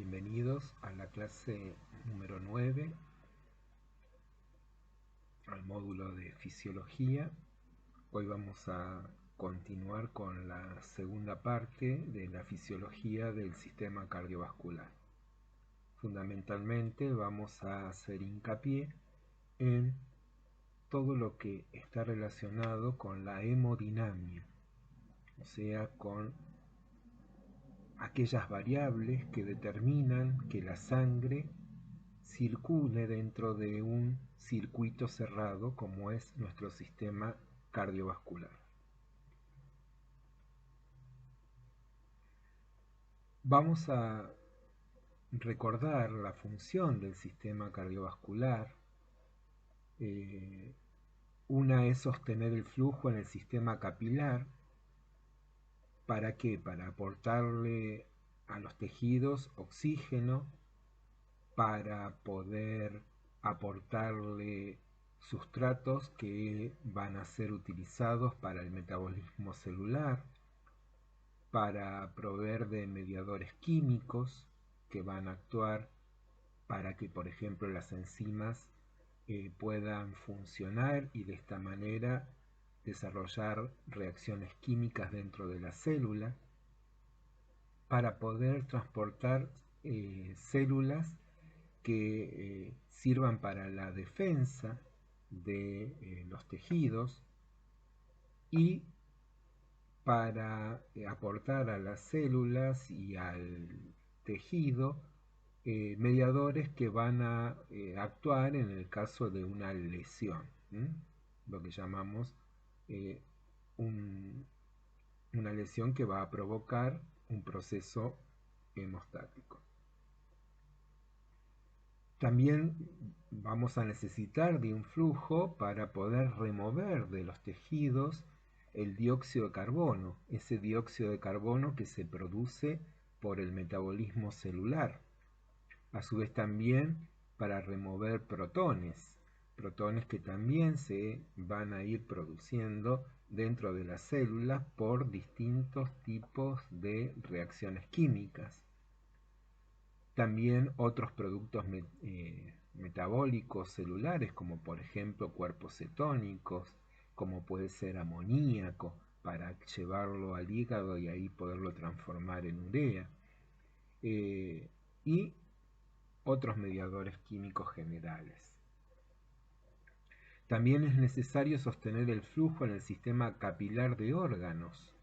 Bienvenidos a la clase número 9, al módulo de fisiología. Hoy vamos a continuar con la segunda parte de la fisiología del sistema cardiovascular. Fundamentalmente vamos a hacer hincapié en todo lo que está relacionado con la hemodinamia, o sea, con aquellas variables que determinan que la sangre circule dentro de un circuito cerrado como es nuestro sistema cardiovascular. Vamos a recordar la función del sistema cardiovascular. Una es sostener el flujo en el sistema capilar. ¿Para qué? Para aportarle a los tejidos oxígeno, para poder aportarle sustratos que van a ser utilizados para el metabolismo celular, para proveer de mediadores químicos que van a actuar para que, por ejemplo, las enzimas puedan funcionar y de esta manera desarrollar reacciones químicas dentro de la célula, para poder transportar células que sirvan para la defensa de los tejidos y para aportar a las células y al tejido mediadores que van a actuar en el caso de una lesión, lo que llamamos una lesión que va a provocar un proceso hemostático. También vamos a necesitar de un flujo para poder remover de los tejidos el dióxido de carbono, ese dióxido de carbono que se produce por el metabolismo celular. A su vez también para remover protones que también se van a ir produciendo dentro de las células por distintos tipos de reacciones químicas. También otros productos metabólicos celulares, como por ejemplo cuerpos cetónicos, como puede ser amoníaco, para llevarlo al hígado y ahí poderlo transformar en urea, y otros mediadores químicos generales. También es necesario sostener el flujo en el sistema capilar de órganos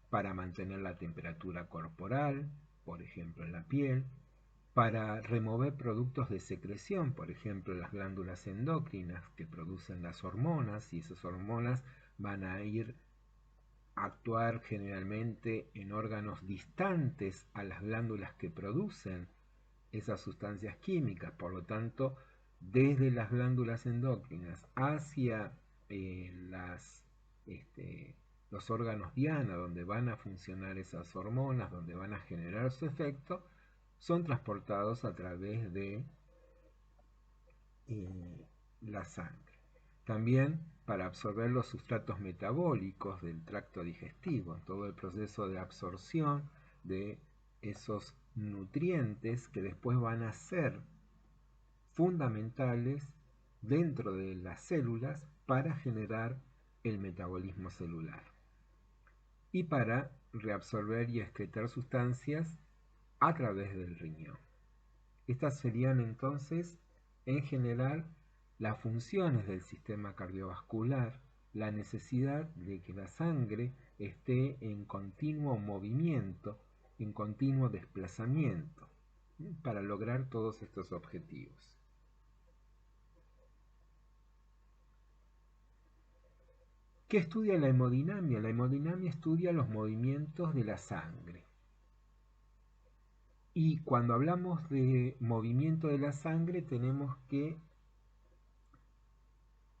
para mantener la temperatura corporal, por ejemplo en la piel, para remover productos de secreción, por ejemplo las glándulas endocrinas que producen las hormonas, y esas hormonas van a ir a actuar generalmente en órganos distantes a las glándulas que producen esas sustancias químicas. Por lo tanto, desde las glándulas endocrinas hacia los órganos diana, donde van a funcionar esas hormonas, donde van a generar su efecto, son transportados a través de la sangre. También para absorber los sustratos metabólicos del tracto digestivo, todo el proceso de absorción de esos nutrientes que después van a ser fundamentales dentro de las células para generar el metabolismo celular y para reabsorber y excretar sustancias a través del riñón. Estas serían entonces, en general, las funciones del sistema cardiovascular, la necesidad de que la sangre esté en continuo movimiento, en continuo desplazamiento, para lograr todos estos objetivos. ¿Qué estudia la hemodinamia? La hemodinamia estudia los movimientos de la sangre. Y cuando hablamos de movimiento de la sangre tenemos que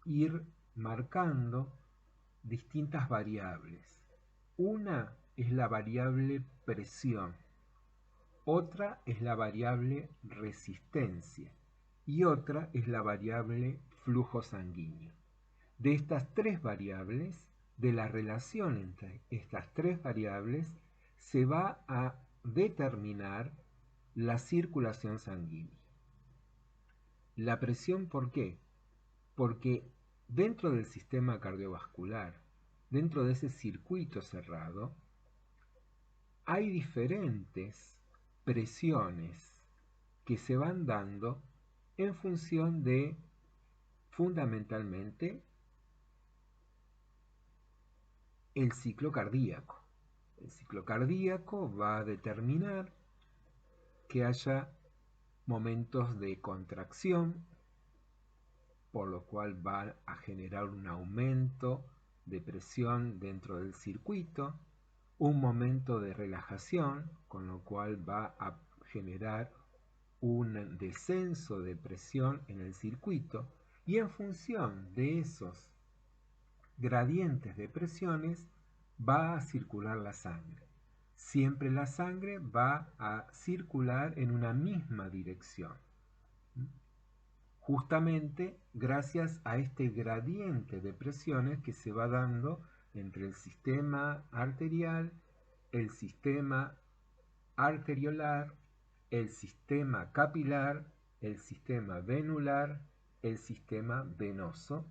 ir marcando distintas variables. Una es la variable presión, otra es la variable resistencia y otra es la variable flujo sanguíneo. De estas tres variables, de la relación entre estas tres variables, se va a determinar la circulación sanguínea. La presión, ¿por qué? Porque dentro del sistema cardiovascular, dentro de ese circuito cerrado, hay diferentes presiones que se van dando en función de, fundamentalmente, el ciclo cardíaco. El ciclo cardíaco va a determinar que haya momentos de contracción, por lo cual va a generar un aumento de presión dentro del circuito, un momento de relajación, con lo cual va a generar un descenso de presión en el circuito, y en función de esos gradientes de presiones va a circular la sangre. Siempre la sangre va a circular en una misma dirección, justamente gracias a este gradiente de presiones que se va dando entre el sistema arterial, el sistema arteriolar, el sistema capilar, el sistema venular, el sistema venoso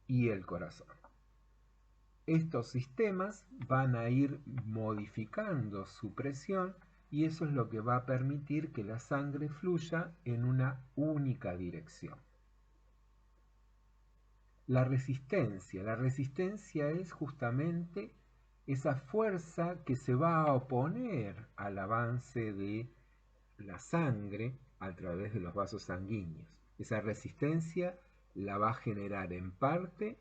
y el corazón. Estos sistemas van a ir modificando su presión y eso es lo que va a permitir que la sangre fluya en una única dirección. La resistencia es justamente esa fuerza que se va a oponer al avance de la sangre a través de los vasos sanguíneos. Esa resistencia la va a generar en parte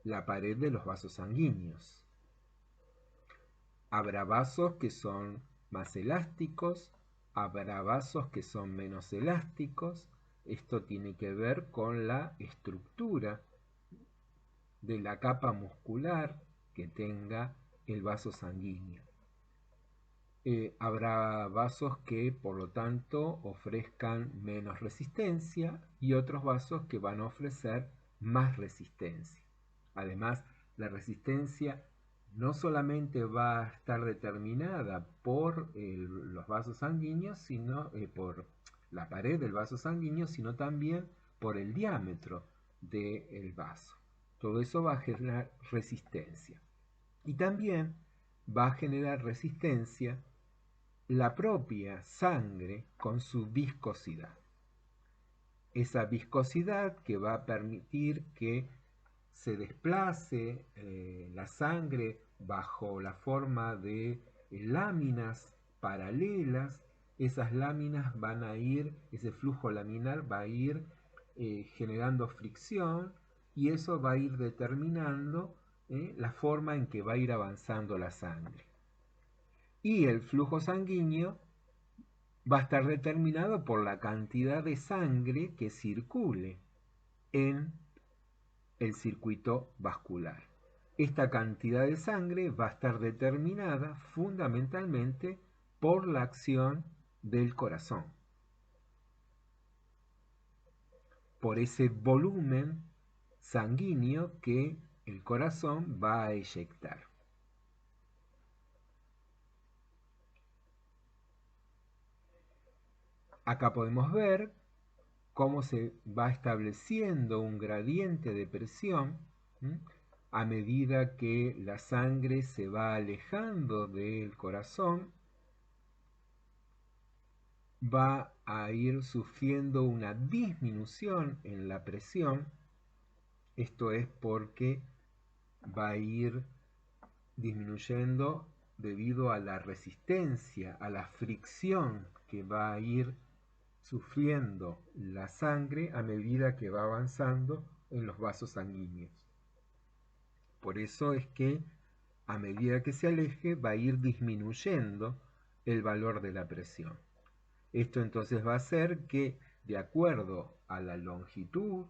la pared de los vasos sanguíneos. Habrá vasos que son más elásticos, habrá vasos que son menos elásticos. Esto tiene que ver con la estructura de la capa muscular que tenga el vaso sanguíneo. Habrá vasos que, por lo tanto, ofrezcan menos resistencia y otros vasos que van a ofrecer más resistencia. Además, la resistencia no solamente va a estar determinada por los vasos sanguíneos, sino por la pared del vaso sanguíneo, sino también por el diámetro del vaso. Todo eso va a generar resistencia. Y también va a generar resistencia la propia sangre con su viscosidad. Esa viscosidad que va a permitir que se desplace la sangre bajo la forma de láminas paralelas. Esas láminas van a ir, ese flujo laminar va a ir generando fricción y eso va a ir determinando la forma en que va a ir avanzando la sangre. Y el flujo sanguíneo va a estar determinado por la cantidad de sangre que circule en el circuito vascular. Esta cantidad de sangre va a estar determinada fundamentalmente por la acción del corazón, por ese volumen sanguíneo que el corazón va a eyectar. Acá podemos ver cómo se va estableciendo un gradiente de presión a medida que la sangre se va alejando del corazón, va a ir sufriendo una disminución en la presión. Esto es porque va a ir disminuyendo debido a la resistencia, a la fricción que va a ir sufriendo la sangre a medida que va avanzando en los vasos sanguíneos. Por eso es que a medida que se aleje va a ir disminuyendo el valor de la presión. Esto entonces va a hacer que, de acuerdo a la longitud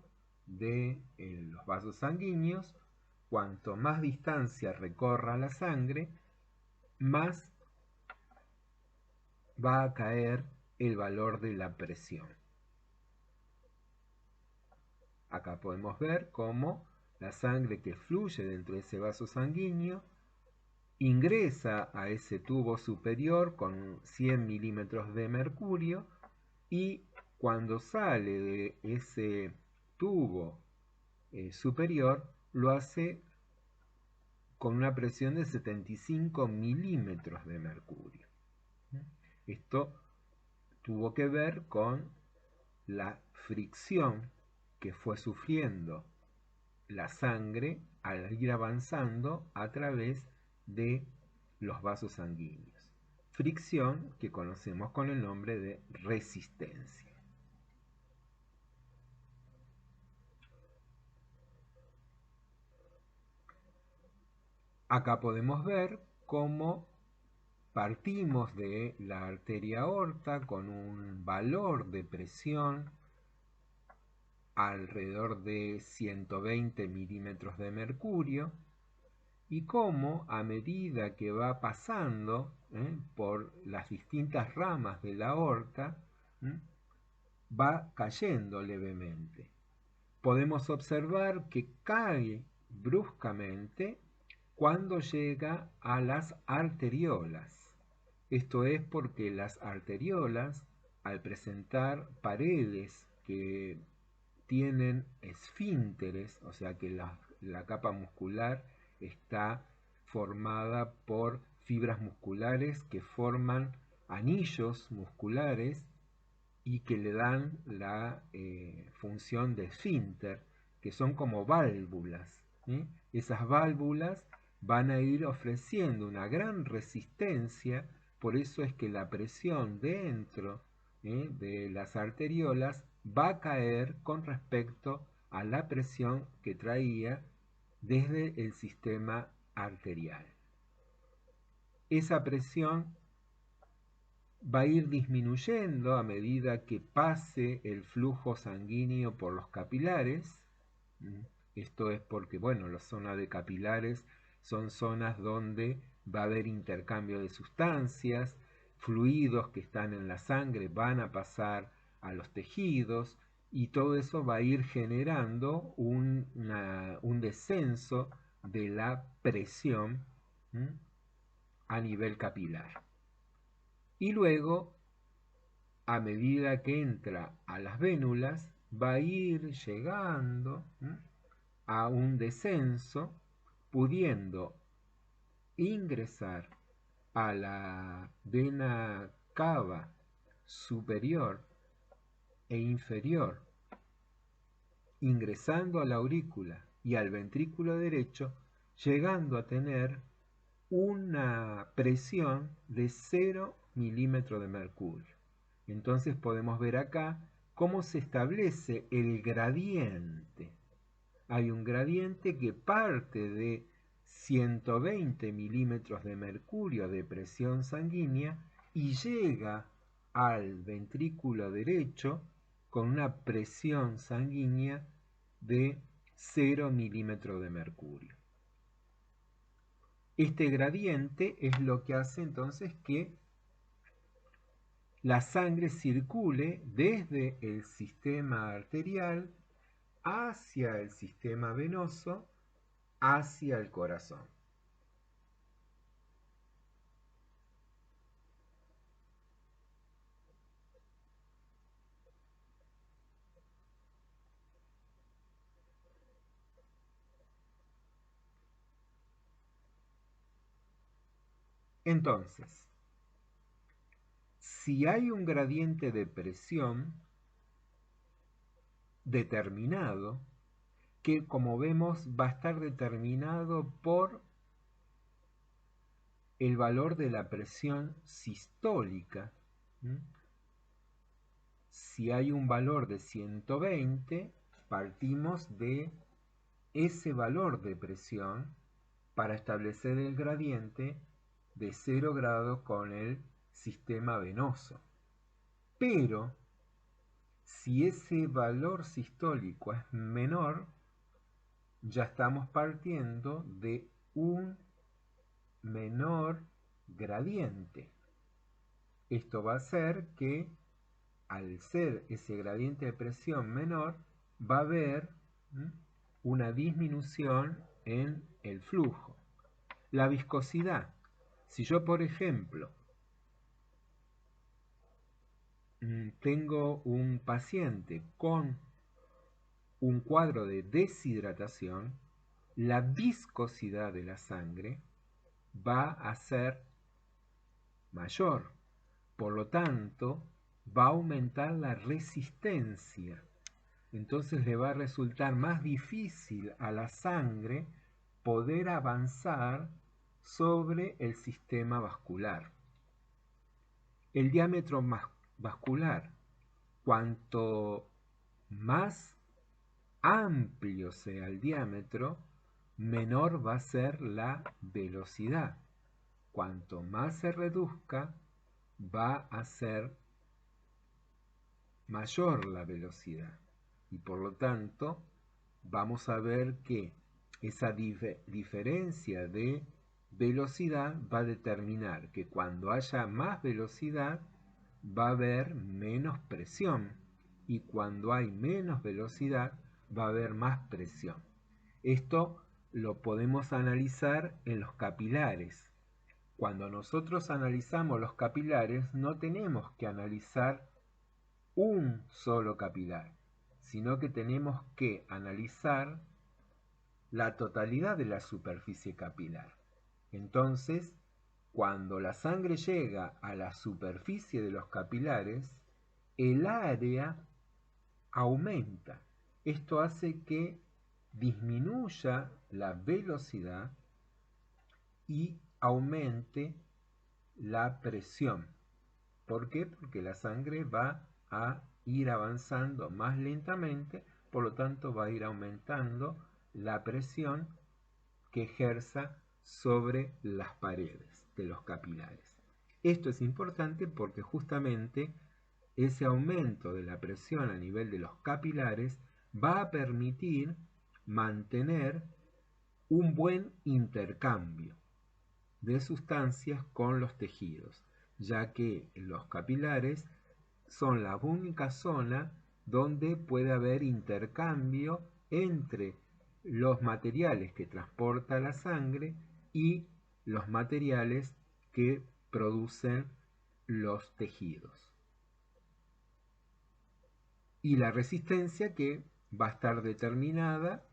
de los vasos sanguíneos, cuanto más distancia recorra la sangre, más va a caer el valor de la presión. Acá podemos ver cómo la sangre que fluye dentro de ese vaso sanguíneo ingresa a ese tubo superior con 100 milímetros de mercurio y cuando sale de ese tubo superior lo hace con una presión de 75 milímetros de mercurio. Esto tuvo que ver con la fricción que fue sufriendo la sangre al ir avanzando a través de los vasos sanguíneos. Fricción que conocemos con el nombre de resistencia. Acá podemos ver cómo partimos de la arteria aorta con un valor de presión alrededor de 120 milímetros de mercurio y cómo a medida que va pasando por las distintas ramas de la aorta va cayendo levemente. Podemos observar que cae bruscamente cuando llega a las arteriolas. Esto es porque las arteriolas, al presentar paredes que tienen esfínteres, o sea que la capa muscular está formada por fibras musculares que forman anillos musculares y que le dan la función de esfínter, que son como válvulas. Esas válvulas van a ir ofreciendo una gran resistencia, por eso es que la presión dentro de las arteriolas va a caer con respecto a la presión que traía desde el sistema arterial. Esa presión va a ir disminuyendo a medida que pase el flujo sanguíneo por los capilares. Esto es porque, bueno, las zonas de capilares son zonas donde va a haber intercambio de sustancias, fluidos que están en la sangre van a pasar a los tejidos y todo eso va a ir generando un descenso de la presión a nivel capilar. Y luego, a medida que entra a las vénulas, va a ir llegando a un descenso, pudiendo ingresar a la vena cava superior e inferior, ingresando a la aurícula y al ventrículo derecho, llegando a tener una presión de 0 milímetros de mercurio. Entonces podemos ver acá cómo se establece el gradiente. Hay un gradiente que parte de 120 milímetros de mercurio de presión sanguínea y llega al ventrículo derecho con una presión sanguínea de 0 milímetros de mercurio. Este gradiente es lo que hace entonces que la sangre circule desde el sistema arterial hacia el sistema venoso, hacia el corazón. Entonces, si hay un gradiente de presión determinado, que como vemos va a estar determinado por el valor de la presión sistólica. Si hay un valor de 120, partimos de ese valor de presión para establecer el gradiente de 0 grados con el sistema venoso. Pero si ese valor sistólico es menor, ya estamos partiendo de un menor gradiente. Esto va a hacer que, al ser ese gradiente de presión menor, va a haber una disminución en el flujo. La viscosidad. Si yo, por ejemplo, tengo un paciente con un cuadro de deshidratación, la viscosidad de la sangre va a ser mayor. Por lo tanto, va a aumentar la resistencia. Entonces le va a resultar más difícil a la sangre poder avanzar sobre el sistema vascular. El diámetro vascular, cuanto más amplio sea el diámetro, menor va a ser la velocidad. Cuanto más se reduzca, va a ser mayor la velocidad. Y por lo tanto, vamos a ver que esa diferencia de velocidad va a determinar que cuando haya más velocidad, va a haber menos presión. Y cuando hay menos velocidad, va a haber más presión. Esto lo podemos analizar en los capilares. Cuando nosotros analizamos los capilares, no tenemos que analizar un solo capilar, sino que tenemos que analizar la totalidad de la superficie capilar. Entonces, cuando la sangre llega a la superficie de los capilares, el área aumenta. Esto hace que disminuya la velocidad y aumente la presión. ¿Por qué? Porque la sangre va a ir avanzando más lentamente, por lo tanto va a ir aumentando la presión que ejerza sobre las paredes de los capilares. Esto es importante porque justamente ese aumento de la presión a nivel de los capilares va a permitir mantener un buen intercambio de sustancias con los tejidos, ya que los capilares son la única zona donde puede haber intercambio entre los materiales que transporta la sangre y los materiales que producen los tejidos. Y la resistencia que va a estar determinada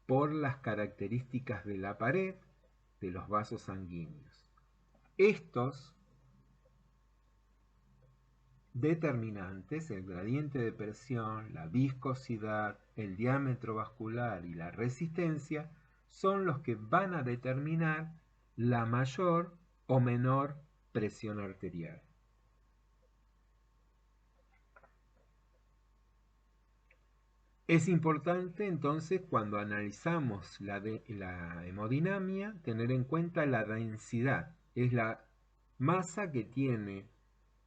por las características de la pared de los vasos sanguíneos. Estos determinantes, el gradiente de presión, la viscosidad, el diámetro vascular y la resistencia, son los que van a determinar la mayor o menor presión arterial. Es importante entonces cuando analizamos la hemodinamia tener en cuenta la densidad, es la masa que tiene,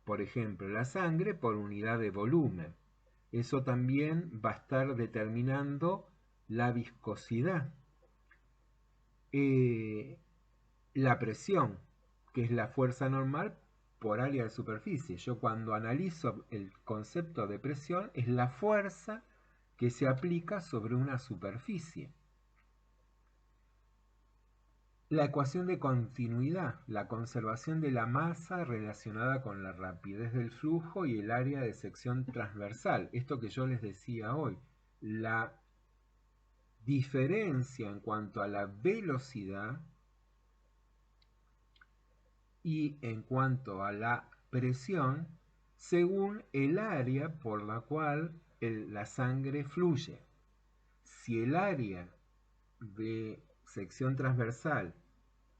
por ejemplo, la sangre por unidad de volumen. Eso también va a estar determinando la viscosidad. La presión, que es la fuerza normal por área de superficie. Yo cuando analizo el concepto de presión es la fuerza que se aplica sobre una superficie. La ecuación de continuidad, la conservación de la masa relacionada con la rapidez del flujo y el área de sección transversal. Esto que yo les decía hoy, la diferencia en cuanto a la velocidad y en cuanto a la presión según el área por la cual la sangre fluye. Si el área de sección transversal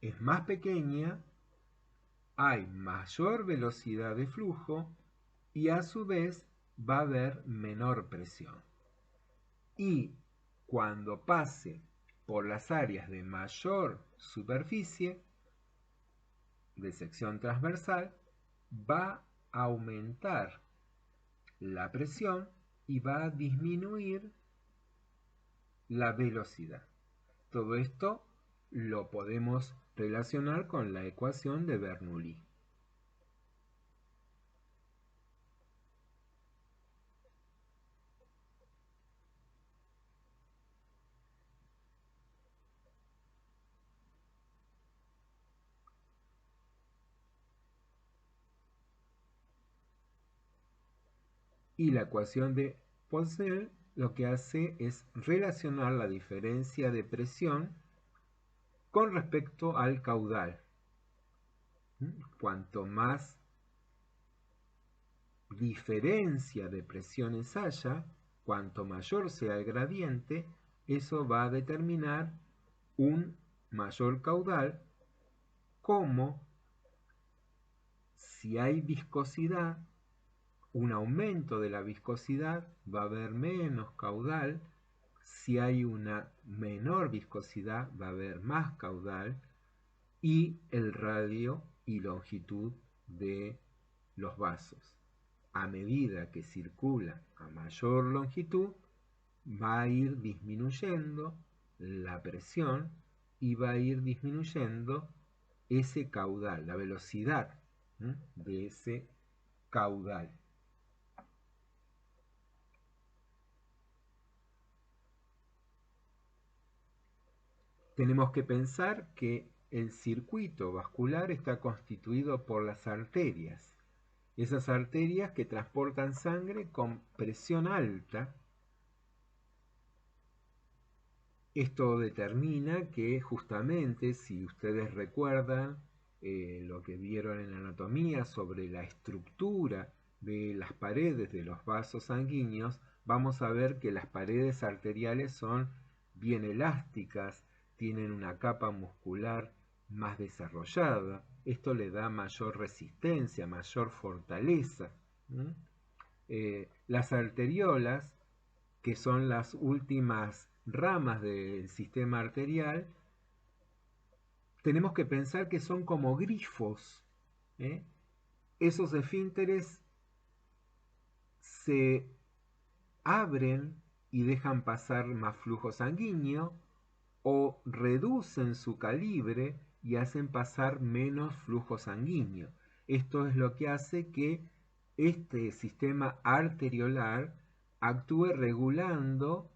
es más pequeña, hay mayor velocidad de flujo y a su vez va a haber menor presión. Y cuando pase por las áreas de mayor superficie, de sección transversal, va a aumentar la presión y va a disminuir la velocidad. Todo esto lo podemos relacionar con la ecuación de Bernoulli. Y la ecuación de Poiseuille lo que hace es relacionar la diferencia de presión con respecto al caudal. Cuanto más diferencia de presiones haya, cuanto mayor sea el gradiente, eso va a determinar un mayor caudal, como si hay viscosidad, un aumento de la viscosidad, va a haber menos caudal. Si hay una menor viscosidad, va a haber más caudal. Y el radio y longitud de los vasos. A medida que circula a mayor longitud, va a ir disminuyendo la presión y va a ir disminuyendo ese caudal, la velocidad de ese caudal. Tenemos que pensar que el circuito vascular está constituido por las arterias. Esas arterias que transportan sangre con presión alta. Esto determina que justamente, si ustedes recuerdan lo que vieron en anatomía sobre la estructura de las paredes de los vasos sanguíneos, vamos a ver que las paredes arteriales son bien elásticas, tienen una capa muscular más desarrollada. Esto le da mayor resistencia, mayor fortaleza. Las arteriolas, que son las últimas ramas del sistema arterial, tenemos que pensar que son como grifos. Esos esfínteres se abren y dejan pasar más flujo sanguíneo, o reducen su calibre y hacen pasar menos flujo sanguíneo. Esto es lo que hace que este sistema arteriolar actúe regulando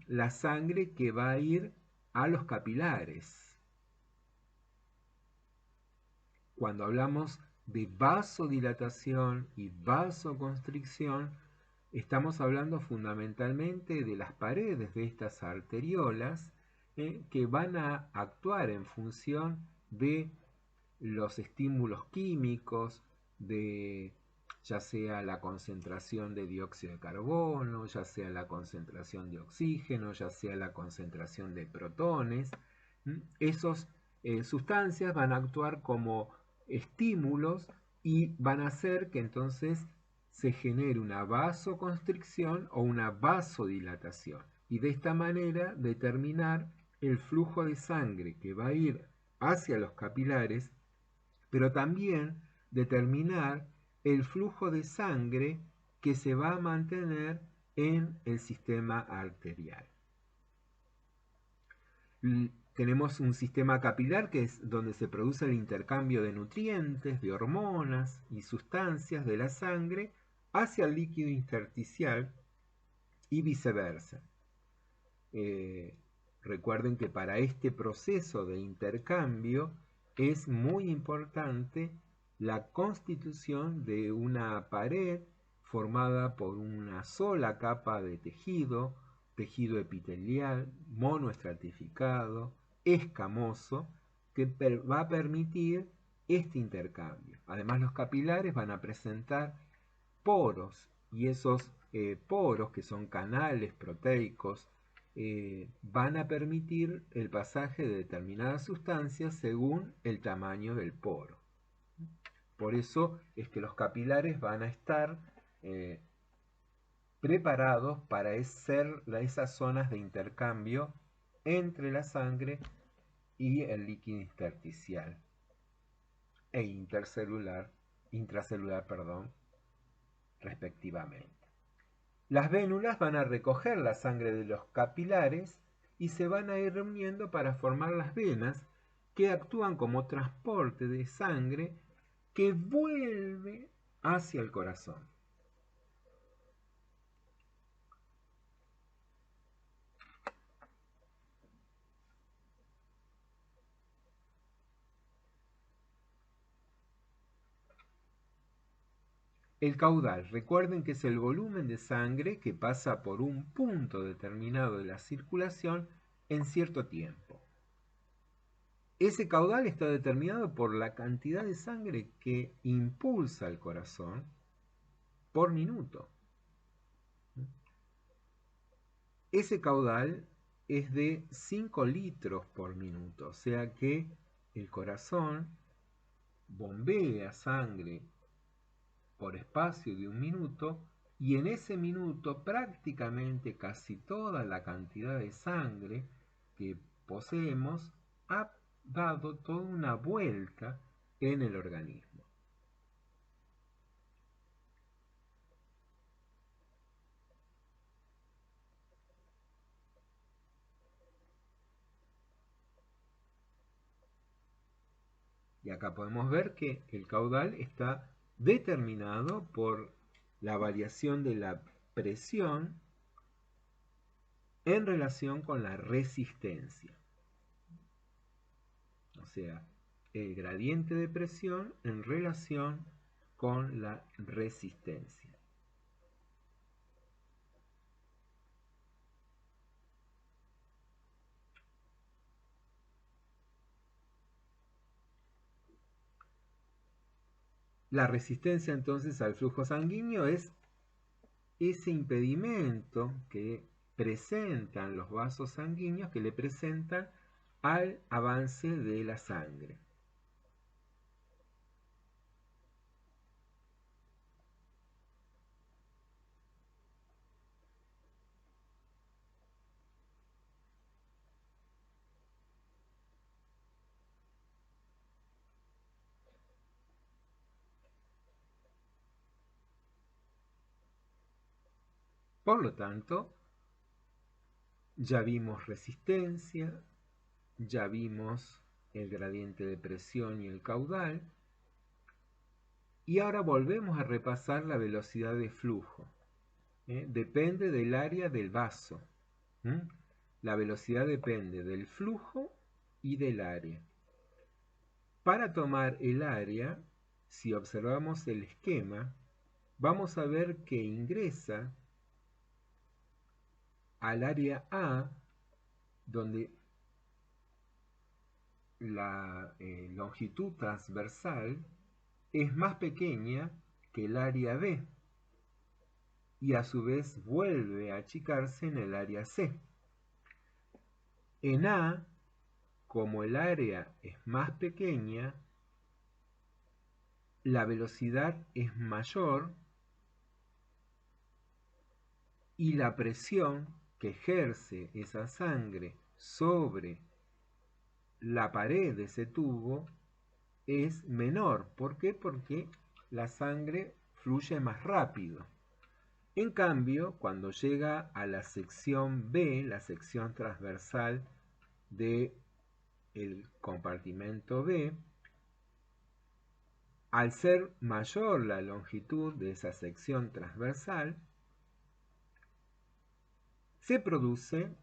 la sangre que va a ir a los capilares. Cuando hablamos de vasodilatación y vasoconstricción, estamos hablando fundamentalmente de las paredes de estas arteriolas que van a actuar en función de los estímulos químicos, de ya sea la concentración de dióxido de carbono, ya sea la concentración de oxígeno, ya sea la concentración de protones. Esas sustancias van a actuar como estímulos y van a hacer que entonces se genere una vasoconstricción o una vasodilatación, y de esta manera determinar el flujo de sangre que va a ir hacia los capilares, pero también determinar el flujo de sangre que se va a mantener en el sistema arterial. Tenemos un sistema capilar que es donde se produce el intercambio de nutrientes, de hormonas y sustancias de la sangre hacia el líquido intersticial y viceversa. Recuerden que para este proceso de intercambio es muy importante la constitución de una pared formada por una sola capa de tejido, tejido epitelial, monoestratificado, escamoso, que va a permitir este intercambio. Además, los capilares van a presentar poros, y esos poros, que son canales proteicos, van a permitir el pasaje de determinadas sustancias según el tamaño del poro. Por eso es que los capilares van a estar preparados para ser esas zonas de intercambio entre la sangre y el líquido intersticial e intracelular, respectivamente. Las vénulas van a recoger la sangre de los capilares y se van a ir reuniendo para formar las venas, que actúan como transporte de sangre que vuelve hacia el corazón. El caudal, recuerden que es el volumen de sangre que pasa por un punto determinado de la circulación en cierto tiempo. Ese caudal está determinado por la cantidad de sangre que impulsa el corazón por minuto. Ese caudal es de 5 litros por minuto, o sea que el corazón bombea sangre por espacio de un minuto y en ese minuto prácticamente casi toda la cantidad de sangre que poseemos ha dado toda una vuelta en el organismo. Y acá podemos ver que el caudal está determinado por la variación de la presión en relación con la resistencia. O sea, el gradiente de presión en relación con la resistencia. La resistencia entonces al flujo sanguíneo es ese impedimento que presentan los vasos sanguíneos, que le presentan al avance de la sangre. Por lo tanto, ya vimos resistencia, ya vimos el gradiente de presión y el caudal, y ahora volvemos a repasar la velocidad de flujo. Depende del área del vaso. La velocidad depende del flujo y del área. Para tomar el área, si observamos el esquema, vamos a ver que ingresa al área A, donde la longitud transversal es más pequeña que el área B y a su vez vuelve a achicarse en el área C. En A, como el área es más pequeña, la velocidad es mayor y la presión que ejerce esa sangre sobre la pared de ese tubo es menor. ¿Por qué? Porque la sangre fluye más rápido. En cambio, cuando llega a la sección B, la sección transversal del compartimento B, al ser mayor la longitud de esa sección transversal, se produce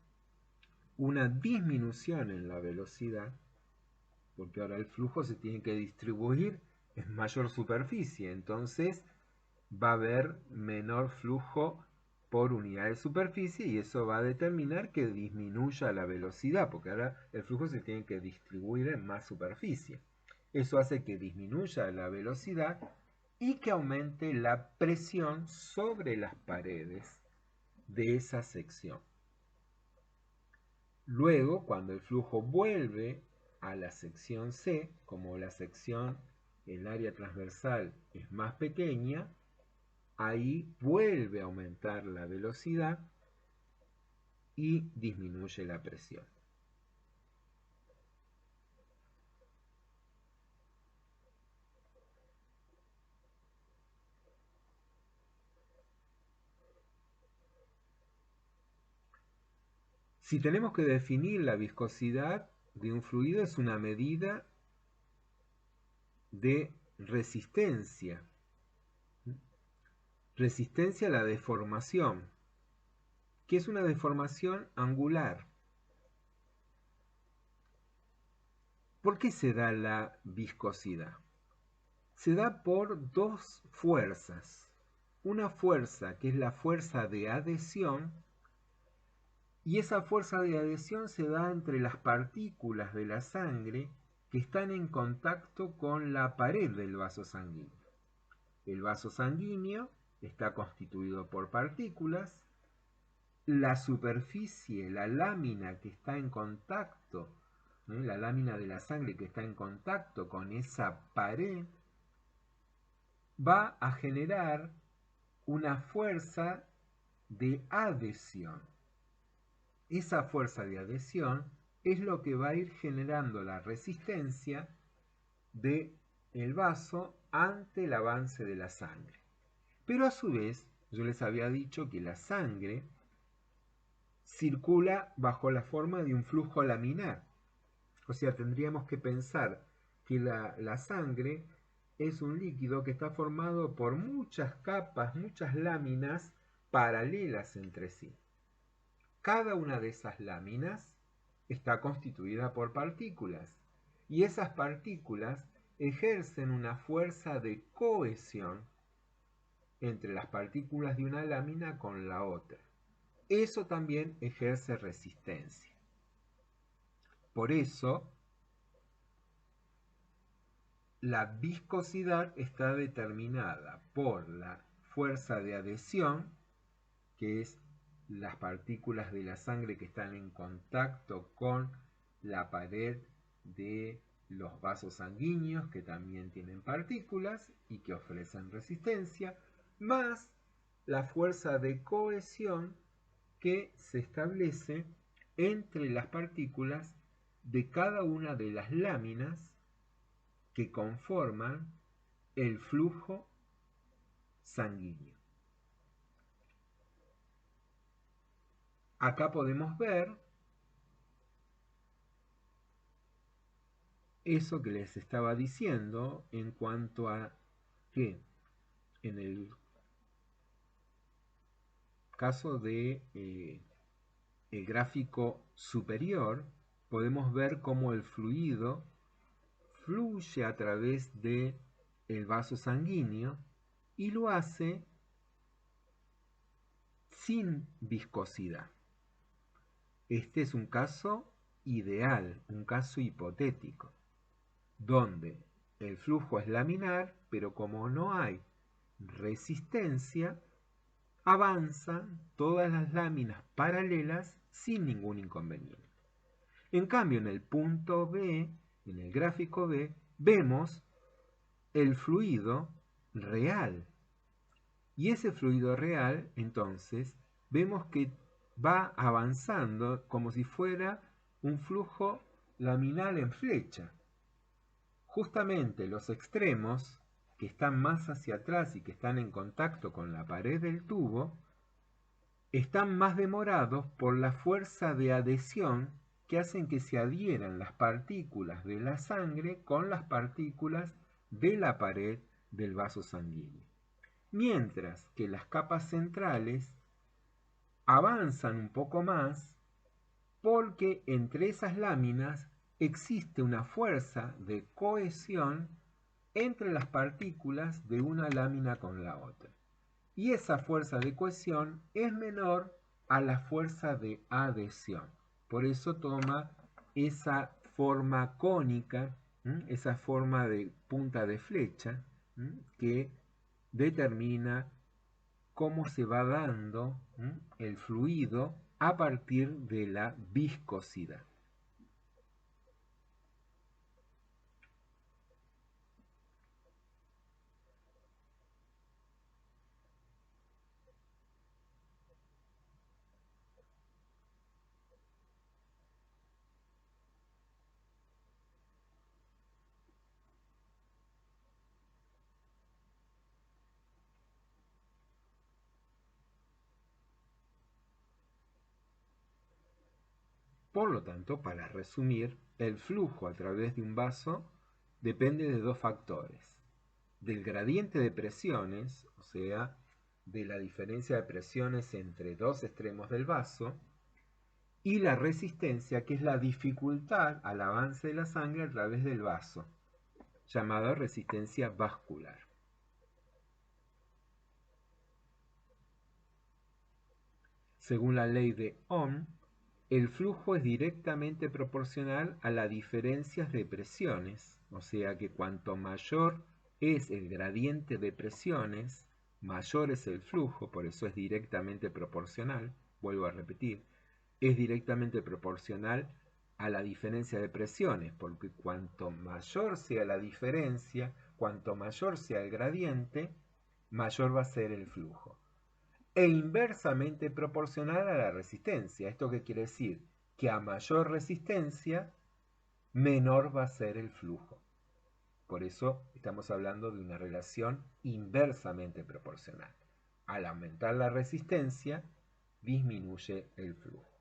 una disminución en la velocidad, porque ahora el flujo se tiene que distribuir en mayor superficie, entonces va a haber menor flujo por unidad de superficie y eso va a determinar que disminuya la velocidad, porque ahora el flujo se tiene que distribuir en más superficie. Eso hace que disminuya la velocidad y que aumente la presión sobre las paredes de esa sección. Luego, cuando el flujo vuelve a la sección C, como la sección, el área transversal es más pequeña, ahí vuelve a aumentar la velocidad y disminuye la presión. Si tenemos que definir la viscosidad de un fluido, es una medida de resistencia. Resistencia a la deformación, que es una deformación angular. ¿Por qué se da la viscosidad? Se da por dos fuerzas. una fuerza que es la fuerza de adhesión, y esa fuerza de adhesión se da entre las partículas de la sangre que están en contacto con la pared del vaso sanguíneo. El vaso sanguíneo está constituido por partículas. La superficie, la lámina que está en contacto, la lámina de la sangre que está en contacto con esa pared, va a generar una fuerza de adhesión. Esa fuerza de adhesión es lo que va a ir generando la resistencia del vaso ante el avance de la sangre. Pero a su vez, yo les había dicho que la sangre circula bajo la forma de un flujo laminar. O sea, tendríamos que pensar que la sangre es un líquido que está formado por muchas capas, muchas láminas paralelas entre sí. Cada una de esas láminas está constituida por partículas, y esas partículas ejercen una fuerza de cohesión entre las partículas de una lámina con la otra. Eso también ejerce resistencia. Por eso, la viscosidad está determinada por la fuerza de adhesión, que es las partículas de la sangre que están en contacto con la pared de los vasos sanguíneos, que también tienen partículas y que ofrecen resistencia, más la fuerza de cohesión que se establece entre las partículas de cada una de las láminas que conforman el flujo sanguíneo. Acá podemos ver eso que les estaba diciendo en cuanto a que en el caso de el gráfico superior podemos ver cómo el fluido fluye a través de el vaso sanguíneo y lo hace sin viscosidad. Este es un caso ideal, un caso hipotético, donde el flujo es laminar, pero como no hay resistencia, avanzan todas las láminas paralelas sin ningún inconveniente. En cambio, en el punto B, en el gráfico B, vemos el fluido real. Y ese fluido real, entonces, vemos que va avanzando como si fuera un flujo laminar en flecha. Justamente los extremos, que están más hacia atrás y que están en contacto con la pared del tubo, están más demorados por la fuerza de adhesión que hacen que se adhieran las partículas de la sangre con las partículas de la pared del vaso sanguíneo. Mientras que las capas centrales avanzan un poco más porque entre esas láminas existe una fuerza de cohesión entre las partículas de una lámina con la otra. Y esa fuerza de cohesión es menor a la fuerza de adhesión. Por eso toma esa forma cónica, esa forma de punta de flecha, que determina cómo se va dando el fluido a partir de la viscosidad. Por lo tanto, para resumir, el flujo a través de un vaso depende de dos factores: del gradiente de presiones, o sea, de la diferencia de presiones entre dos extremos del vaso, y la resistencia, que es la dificultad al avance de la sangre a través del vaso, llamada resistencia vascular. Según la ley de Ohm, el flujo es directamente proporcional a las diferencias de presiones, o sea que cuanto mayor es el gradiente de presiones, mayor es el flujo, por eso es directamente proporcional, vuelvo a repetir, es directamente proporcional a la diferencia de presiones, porque cuanto mayor sea la diferencia, cuanto mayor sea el gradiente, mayor va a ser el flujo. E inversamente proporcional a la resistencia. ¿Esto qué quiere decir? Que a mayor resistencia, menor va a ser el flujo. Por eso estamos hablando de una relación inversamente proporcional. Al aumentar la resistencia, disminuye el flujo.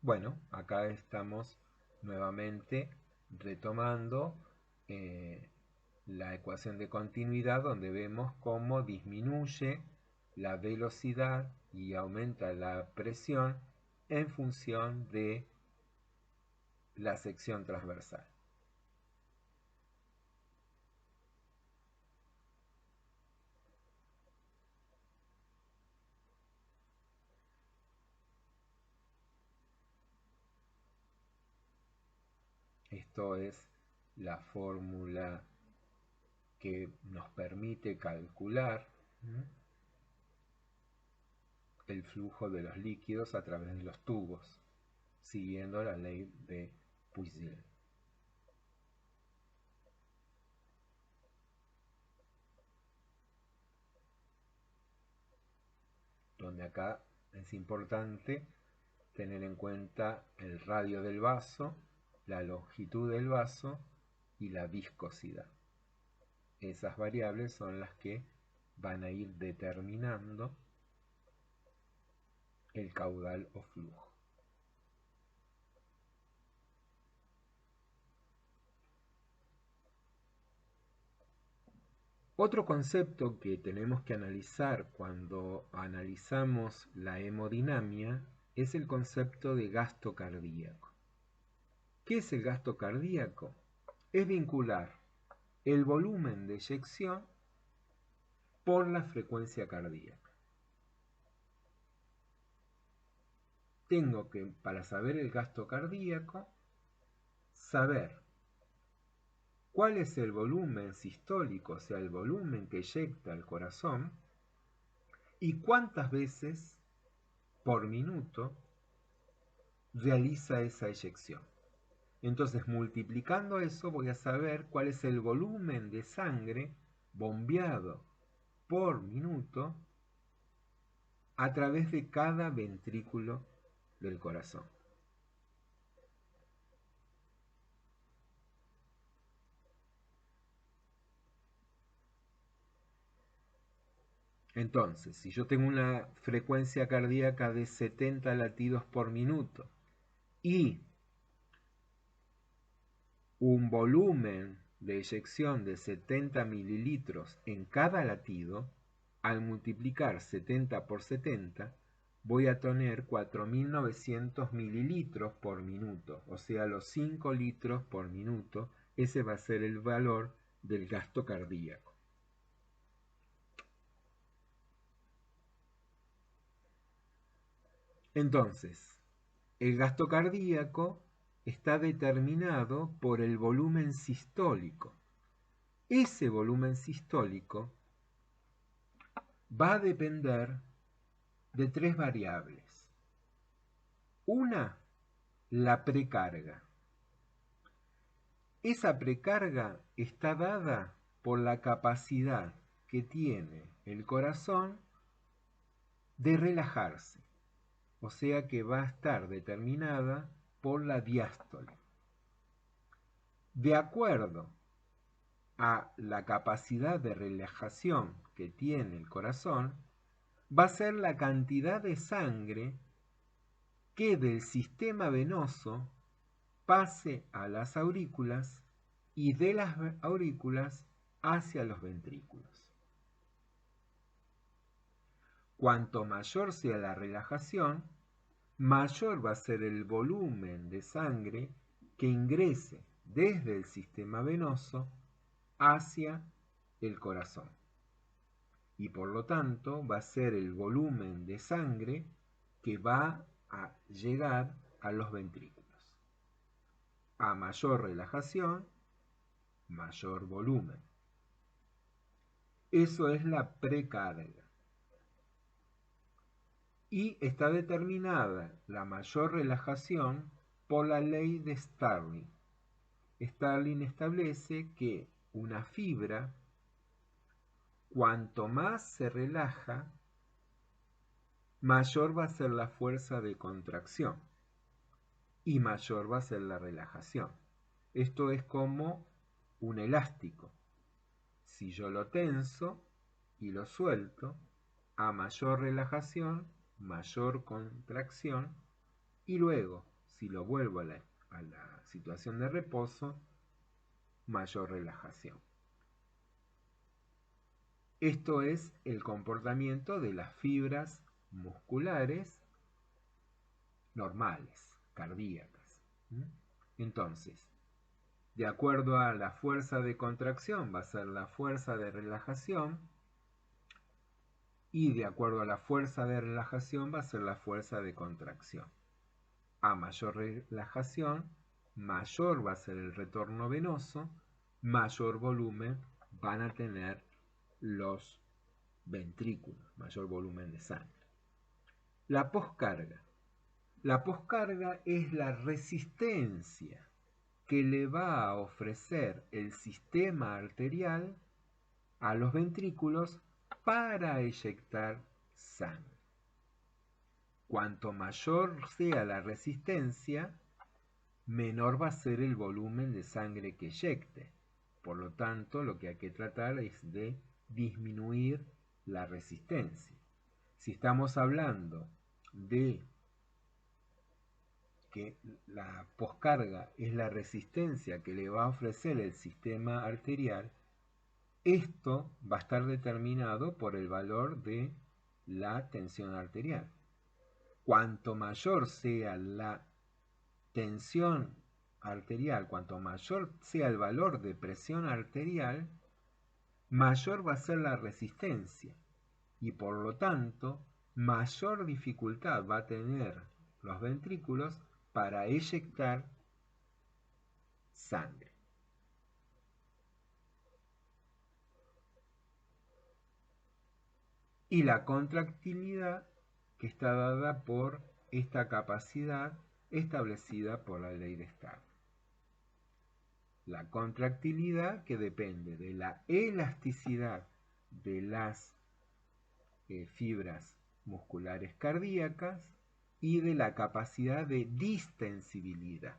Bueno, acá estamos nuevamente retomando la ecuación de continuidad, donde vemos cómo disminuye la velocidad y aumenta la presión en función de la sección transversal. Esto es la fórmula que nos permite calcular el flujo de los líquidos a través de los tubos, siguiendo la ley de Puiseux. Donde acá es importante tener en cuenta el radio del vaso, la longitud del vaso y la viscosidad. Esas variables son las que van a ir determinando el caudal o flujo. Otro concepto que tenemos que analizar cuando analizamos la hemodinamia es el concepto de gasto cardíaco. ¿Qué es el gasto cardíaco? Es vincular el volumen de eyección por la frecuencia cardíaca. Tengo que, para saber el gasto cardíaco, saber cuál es el volumen sistólico, o sea, el volumen que eyecta el corazón, y cuántas veces por minuto realiza esa eyección. Entonces, multiplicando eso, voy a saber cuál es el volumen de sangre bombeado por minuto a través de cada ventrículo del corazón. Entonces, si yo tengo una frecuencia cardíaca de 70 latidos por minuto y un volumen de eyección de 70 mililitros en cada latido, al multiplicar 70 por 70, voy a tener 4.900 mililitros por minuto, o sea, los 5 litros por minuto. Ese va a ser el valor del gasto cardíaco. Entonces, el gasto cardíaco está determinado por el volumen sistólico. Ese volumen sistólico va a depender de tres variables. Una, la precarga. Esa precarga está dada por la capacidad que tiene el corazón de relajarse, o sea que va a estar determinada por la diástole. De acuerdo a la capacidad de relajación que tiene el corazón, va a ser la cantidad de sangre que del sistema venoso pase a las aurículas y de las aurículas hacia los ventrículos. Cuanto mayor sea la relajación, mayor va a ser el volumen de sangre que ingrese desde el sistema venoso hacia el corazón. Y por lo tanto va a ser el volumen de sangre que va a llegar a los ventrículos. A mayor relajación, mayor volumen. Eso es la precarga. Y está determinada la mayor relajación por la ley de Starling. Starling establece que una fibra, cuanto más se relaja, mayor va a ser la fuerza de contracción y mayor va a ser la relajación. Esto es como un elástico. Si yo lo tenso y lo suelto, a mayor relajación, mayor contracción, y luego, si lo vuelvo a la situación de reposo, mayor relajación. Esto es el comportamiento de las fibras musculares normales, cardíacas. Entonces, de acuerdo a la fuerza de contracción va a ser la fuerza de relajación, y de acuerdo a la fuerza de relajación va a ser la fuerza de contracción. A mayor relajación, mayor va a ser el retorno venoso, mayor volumen van a tener los ventrículos, mayor volumen de sangre. La poscarga. La poscarga es la resistencia que le va a ofrecer el sistema arterial a los ventrículos para eyectar sangre. Cuanto mayor sea la resistencia, menor va a ser el volumen de sangre que eyecte. Por lo tanto, lo que hay que tratar es de disminuir la resistencia. Si estamos hablando de que la poscarga es la resistencia que le va a ofrecer el sistema arterial, esto va a estar determinado por el valor de la tensión arterial. Cuanto mayor sea la tensión arterial, cuanto mayor sea el valor de presión arterial, mayor va a ser la resistencia y por lo tanto mayor dificultad va a tener los ventrículos para eyectar sangre. Y la contractilidad, que está dada por esta capacidad establecida por la ley de Starling. La contractilidad que depende de la elasticidad de las fibras musculares cardíacas y de la capacidad de distensibilidad.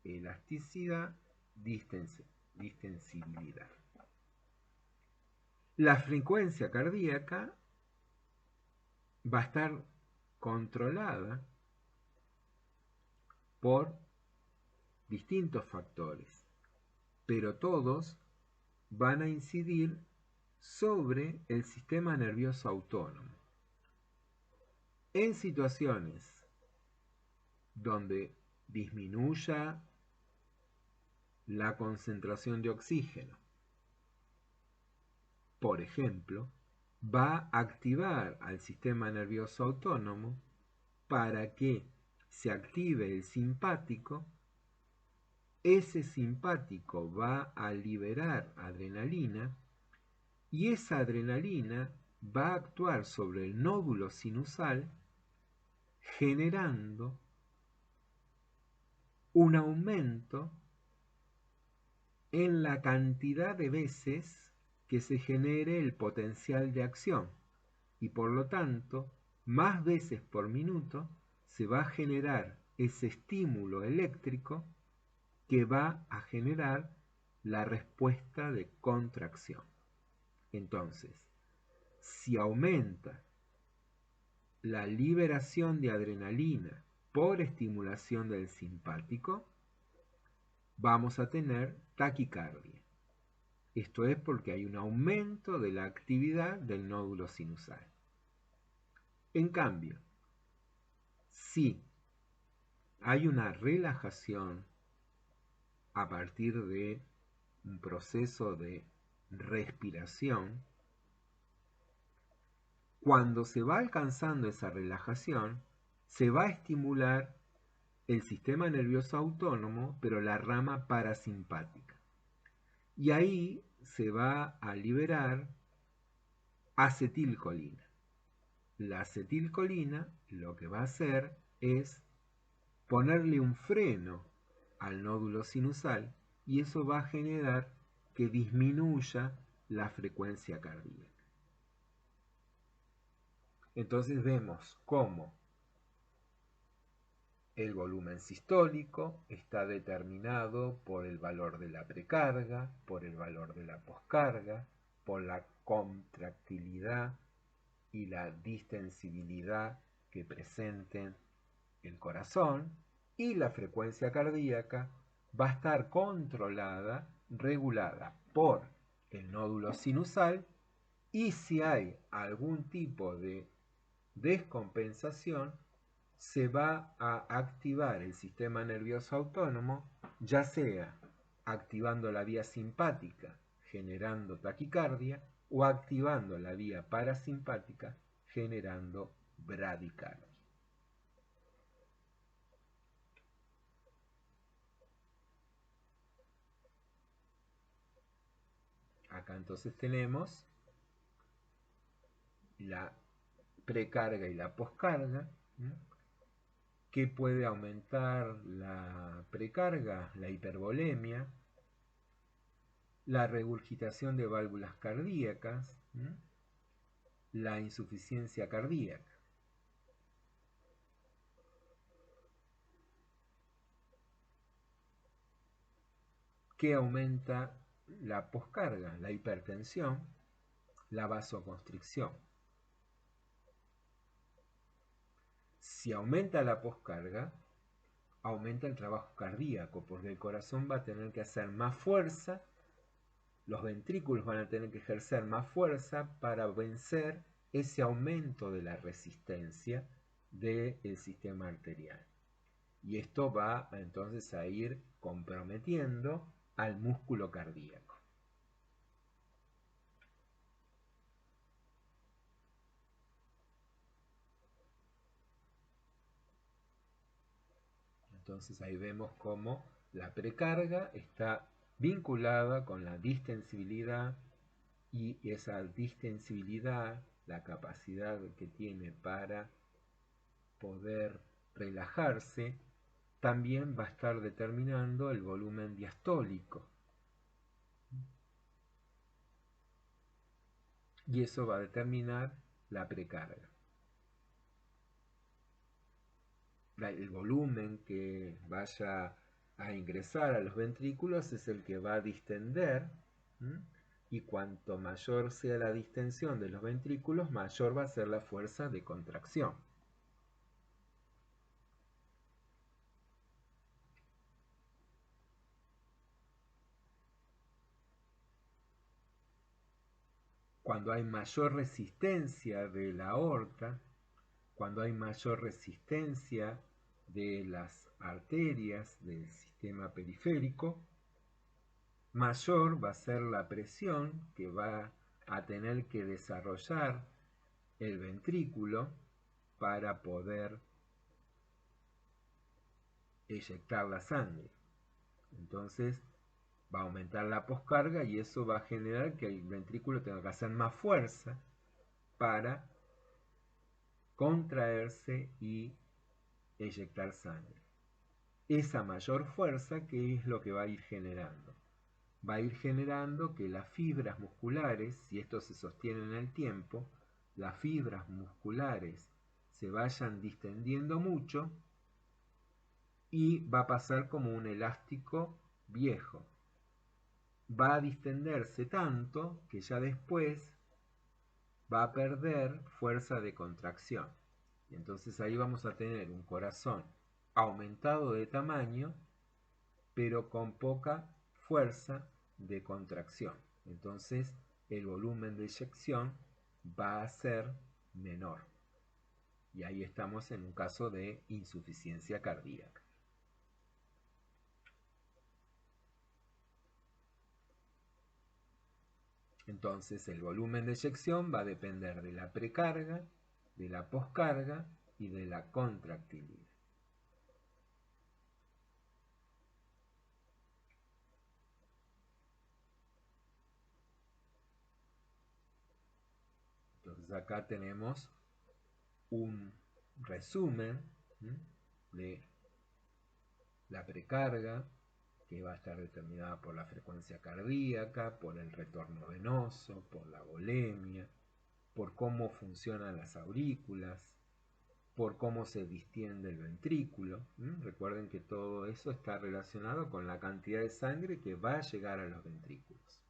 Elasticidad, distensibilidad. La frecuencia cardíaca va a estar controlada por distintos factores, pero todos van a incidir sobre el sistema nervioso autónomo. En situaciones donde disminuya la concentración de oxígeno, por ejemplo, va a activar al sistema nervioso autónomo para que se active el simpático. Ese simpático va a liberar adrenalina y esa adrenalina va a actuar sobre el nódulo sinusal generando un aumento en la cantidad de veces que se genere el potencial de acción y por lo tanto más veces por minuto se va a generar ese estímulo eléctrico que va a generar la respuesta de contracción. Entonces, si aumenta la liberación de adrenalina por estimulación del simpático, vamos a tener taquicardia. Esto es porque hay un aumento de la actividad del nódulo sinusal. En cambio, si hay una relajación a partir de un proceso de respiración. Cuando se va alcanzando esa relajación, se va a estimular el sistema nervioso autónomo, pero la rama parasimpática. Y ahí se va a liberar acetilcolina. La acetilcolina lo que va a hacer es ponerle un freno al nódulo sinusal y eso va a generar que disminuya la frecuencia cardíaca. Entonces vemos cómo el volumen sistólico está determinado por el valor de la precarga, por el valor de la poscarga, por la contractilidad y la distensibilidad que presenten el corazón, y la frecuencia cardíaca va a estar controlada, regulada por el nódulo sinusal, y si hay algún tipo de descompensación, se va a activar el sistema nervioso autónomo, ya sea activando la vía simpática, generando taquicardia, o activando la vía parasimpática, generando bradicardia. Acá entonces tenemos la precarga y la poscarga. ¿Qué puede aumentar la precarga? La hipervolemia, la regurgitación de válvulas cardíacas, la insuficiencia cardíaca. ¿Qué aumenta la poscarga? La hipertensión, la vasoconstricción. Si aumenta la poscarga, aumenta el trabajo cardíaco, porque el corazón va a tener que hacer más fuerza, los ventrículos van a tener que ejercer más fuerza para vencer ese aumento de la resistencia del sistema arterial. Y esto va entonces a ir comprometiendo al músculo cardíaco. Entonces ahí vemos cómo la precarga está vinculada con la distensibilidad, y esa distensibilidad, la capacidad que tiene para poder relajarse, también va a estar determinando el volumen diastólico. Y eso va a determinar la precarga. El volumen que vaya a ingresar a los ventrículos es el que va a distender, y cuanto mayor sea la distensión de los ventrículos, mayor va a ser la fuerza de contracción. Cuando hay mayor resistencia de la aorta, cuando hay mayor resistencia de las arterias del sistema periférico, mayor va a ser la presión que va a tener que desarrollar el ventrículo para poder eyectar la sangre. Entonces va a aumentar la poscarga y eso va a generar que el ventrículo tenga que hacer más fuerza para contraerse y eyectar sangre. Esa mayor fuerza, ¿qué es lo que va a ir generando? Va a ir generando que las fibras musculares, si esto se sostiene en el tiempo, las fibras musculares se vayan distendiendo mucho y va a pasar como un elástico viejo. Va a distenderse tanto que ya después va a perder fuerza de contracción. Y entonces ahí vamos a tener un corazón aumentado de tamaño, pero con poca fuerza de contracción. Entonces el volumen de eyección va a ser menor. Y ahí estamos en un caso de insuficiencia cardíaca. Entonces el volumen de eyección va a depender de la precarga, de la poscarga y de la contractilidad. Entonces acá tenemos un resumen de la precarga, que va a estar determinada por la frecuencia cardíaca, por el retorno venoso, por la volemia, por cómo funcionan las aurículas, por cómo se distiende el ventrículo. Recuerden que todo eso está relacionado con la cantidad de sangre que va a llegar a los ventrículos.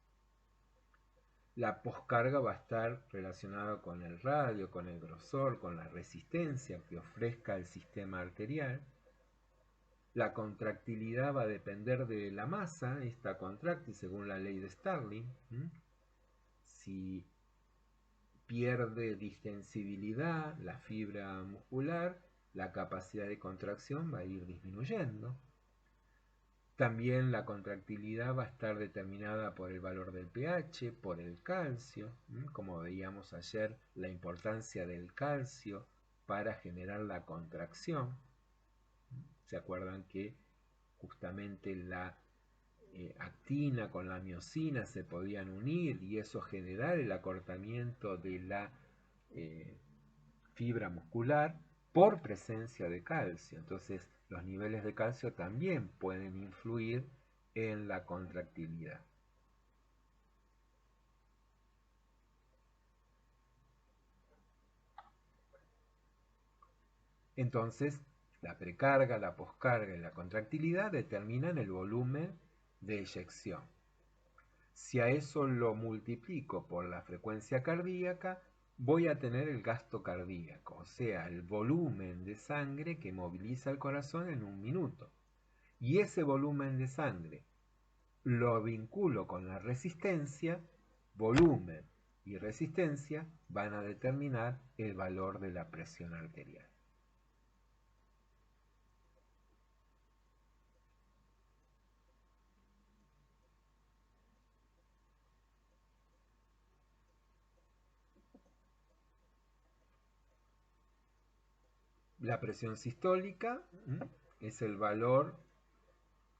La poscarga va a estar relacionada con el radio, con el grosor, con la resistencia que ofrezca el sistema arterial. La contractilidad va a depender de la masa, esta contractil según la ley de Starling. Si pierde distensibilidad la fibra muscular, la capacidad de contracción va a ir disminuyendo. También la contractilidad va a estar determinada por el valor del pH, por el calcio, como veíamos ayer, la importancia del calcio para generar la contracción. ¿Se acuerdan que justamente la actina con la miosina se podían unir y eso generar el acortamiento de la fibra muscular por presencia de calcio? Entonces los niveles de calcio también pueden influir en la contractilidad. Entonces la precarga, la poscarga y la contractilidad determinan el volumen de eyección. Si a eso lo multiplico por la frecuencia cardíaca, voy a tener el gasto cardíaco, o sea, el volumen de sangre que moviliza el corazón en un minuto. Y ese volumen de sangre lo vinculo con la resistencia, volumen y resistencia van a determinar el valor de la presión arterial. La presión sistólica es el valor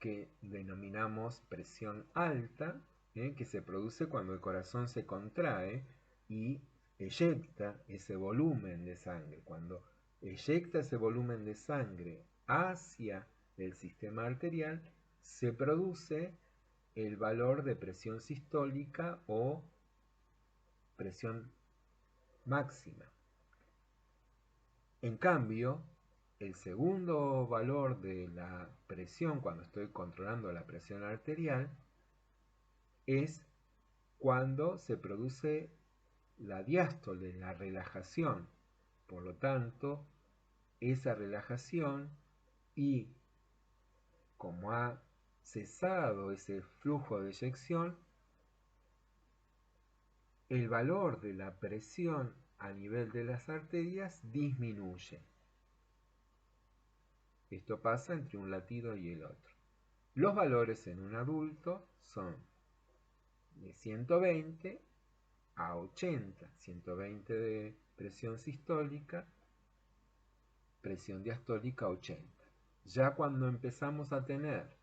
que denominamos presión alta, que se produce cuando el corazón se contrae y eyecta ese volumen de sangre. Cuando eyecta ese volumen de sangre hacia el sistema arterial, se produce el valor de presión sistólica o presión máxima. En cambio, el segundo valor de la presión cuando estoy controlando la presión arterial es cuando se produce la diástole, la relajación. Por lo tanto, esa relajación y como ha cesado ese flujo de eyección, el valor de la presión a nivel de las arterias disminuye. Esto pasa entre un latido y el otro. Los valores en un adulto son de 120 a 80, 120 de presión sistólica, presión diastólica 80. Ya cuando empezamos a tener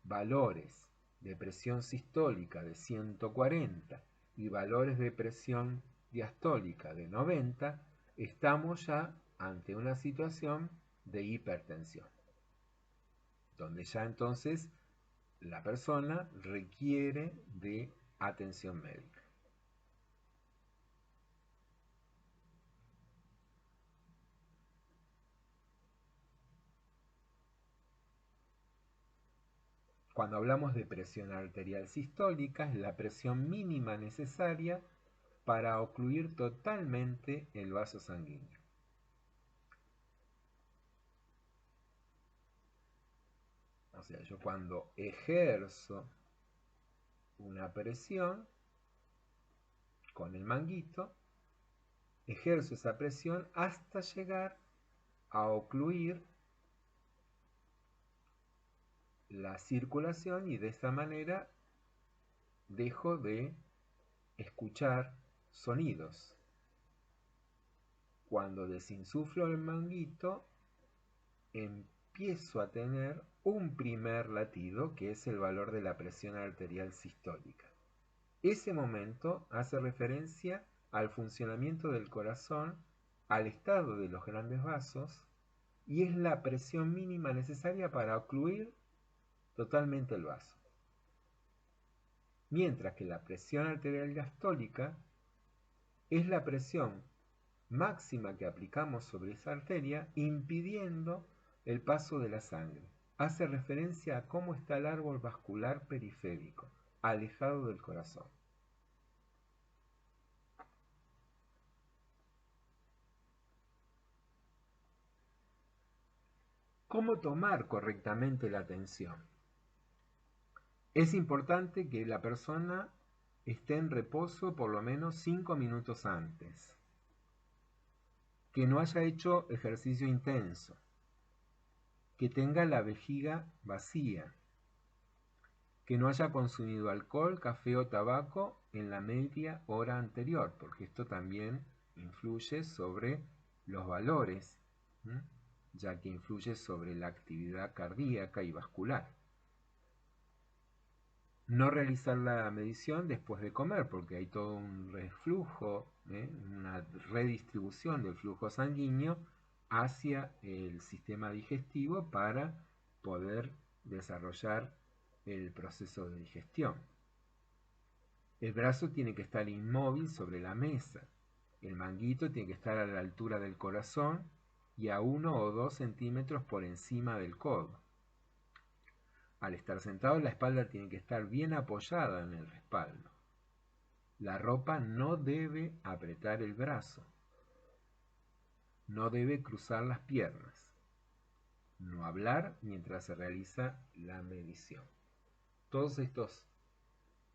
valores de presión sistólica de 140 y valores de presión diastólica de 90, estamos ya ante una situación de hipertensión, donde ya entonces la persona requiere de atención médica. Cuando hablamos de presión arterial sistólica, es la presión mínima necesaria para ocluir totalmente el vaso sanguíneo. O sea, yo cuando ejerzo una presión con el manguito, ejerzo esa presión hasta llegar a ocluir la circulación y de esta manera dejo de escuchar sonidos. Cuando desinsuflo el manguito, empiezo a tener un primer latido, que es el valor de la presión arterial sistólica. Ese momento hace referencia al funcionamiento del corazón, al estado de los grandes vasos, y es la presión mínima necesaria para ocluir totalmente el vaso. Mientras que la presión arterial diastólica es la presión máxima que aplicamos sobre esa arteria, impidiendo el paso de la sangre. Hace referencia a cómo está el árbol vascular periférico, alejado del corazón. ¿Cómo tomar correctamente la tensión? Es importante que la persona esté en reposo por lo menos 5 minutos antes, que no haya hecho ejercicio intenso, que tenga la vejiga vacía, que no haya consumido alcohol, café o tabaco en la media hora anterior, porque esto también influye sobre los valores, ya que influye sobre la actividad cardíaca y vascular. No realizar la medición después de comer, porque hay todo un reflujo, una redistribución del flujo sanguíneo hacia el sistema digestivo para poder desarrollar el proceso de digestión. El brazo tiene que estar inmóvil sobre la mesa. El manguito tiene que estar a la altura del corazón y a 1 o 2 centímetros por encima del codo. Al estar sentado, la espalda tiene que estar bien apoyada en el respaldo. La ropa no debe apretar el brazo. No debe cruzar las piernas. No hablar mientras se realiza la medición. Todos estos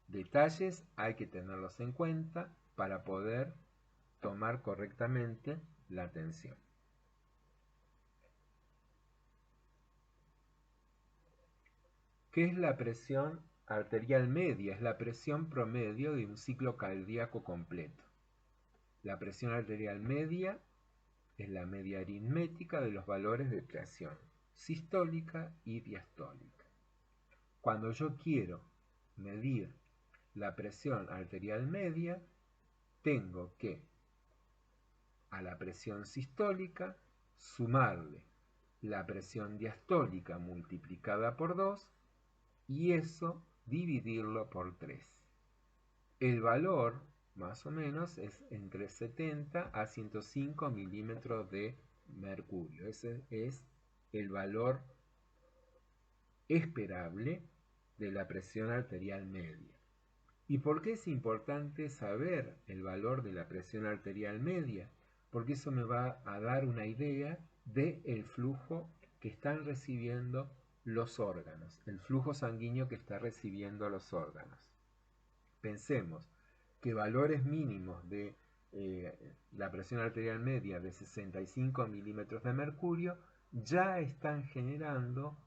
detalles hay que tenerlos en cuenta para poder tomar correctamente la tensión. ¿Qué es la presión arterial media? Es la presión promedio de un ciclo cardíaco completo. La presión arterial media es la media aritmética de los valores de presión sistólica y diastólica. Cuando yo quiero medir la presión arterial media, tengo que a la presión sistólica sumarle la presión diastólica multiplicada por 2 y eso dividirlo por 3. El valor, más o menos, es entre 70 a 105 milímetros de mercurio. Ese es el valor esperable de la presión arterial media. ¿Y por qué es importante saber el valor de la presión arterial media? Porque eso me va a dar una idea del flujo que están recibiendo los órganos, el flujo sanguíneo que está recibiendo los órganos. Pensemos que valores mínimos de la presión arterial media de 65 milímetros de mercurio ya están generando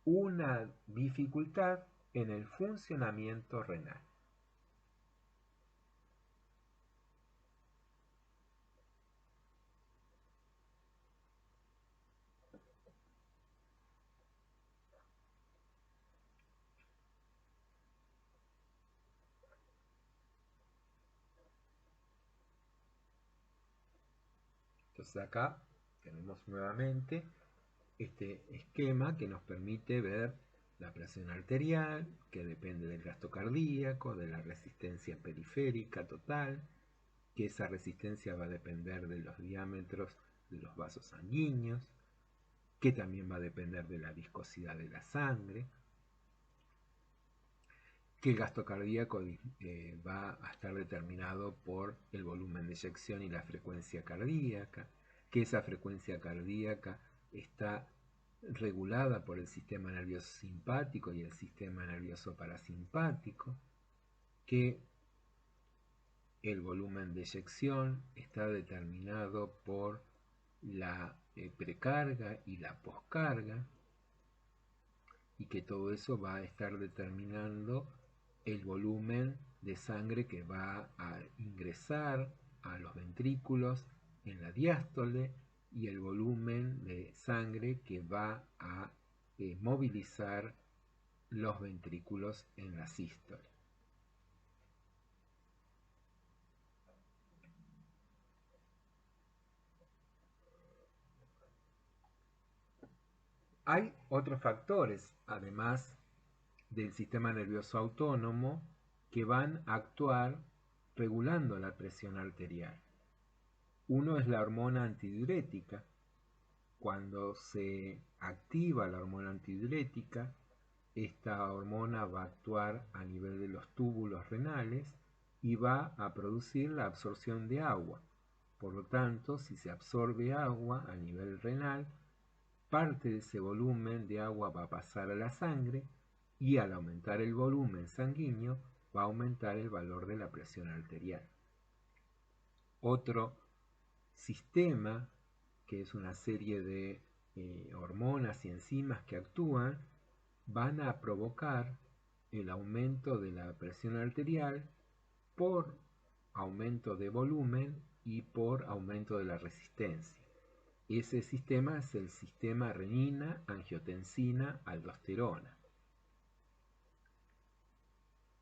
una dificultad en el funcionamiento renal. Entonces acá tenemos nuevamente este esquema que nos permite ver la presión arterial, que depende del gasto cardíaco, de la resistencia periférica total, que esa resistencia va a depender de los diámetros de los vasos sanguíneos, que también va a depender de la viscosidad de la sangre, que el gasto cardíaco va a estar determinado por el volumen de eyección y la frecuencia cardíaca, que esa frecuencia cardíaca está regulada por el sistema nervioso simpático y el sistema nervioso parasimpático, que el volumen de eyección está determinado por la precarga y la poscarga, y que todo eso va a estar determinando el volumen de sangre que va a ingresar a los ventrículos en la diástole y el volumen de sangre que va a movilizar los ventrículos en la sístole. Hay otros factores, además del sistema nervioso autónomo, que van a actuar regulando la presión arterial. Uno es la hormona antidiurética. Cuando se activa la hormona antidiurética, esta hormona va a actuar a nivel de los túbulos renales y va a producir la absorción de agua. Por lo tanto, si se absorbe agua a nivel renal, parte de ese volumen de agua va a pasar a la sangre y al aumentar el volumen sanguíneo va a aumentar el valor de la presión arterial. Otro sistema, que es una serie de hormonas y enzimas que actúan, van a provocar el aumento de la presión arterial por aumento de volumen y por aumento de la resistencia. Ese sistema es el sistema renina, angiotensina, aldosterona,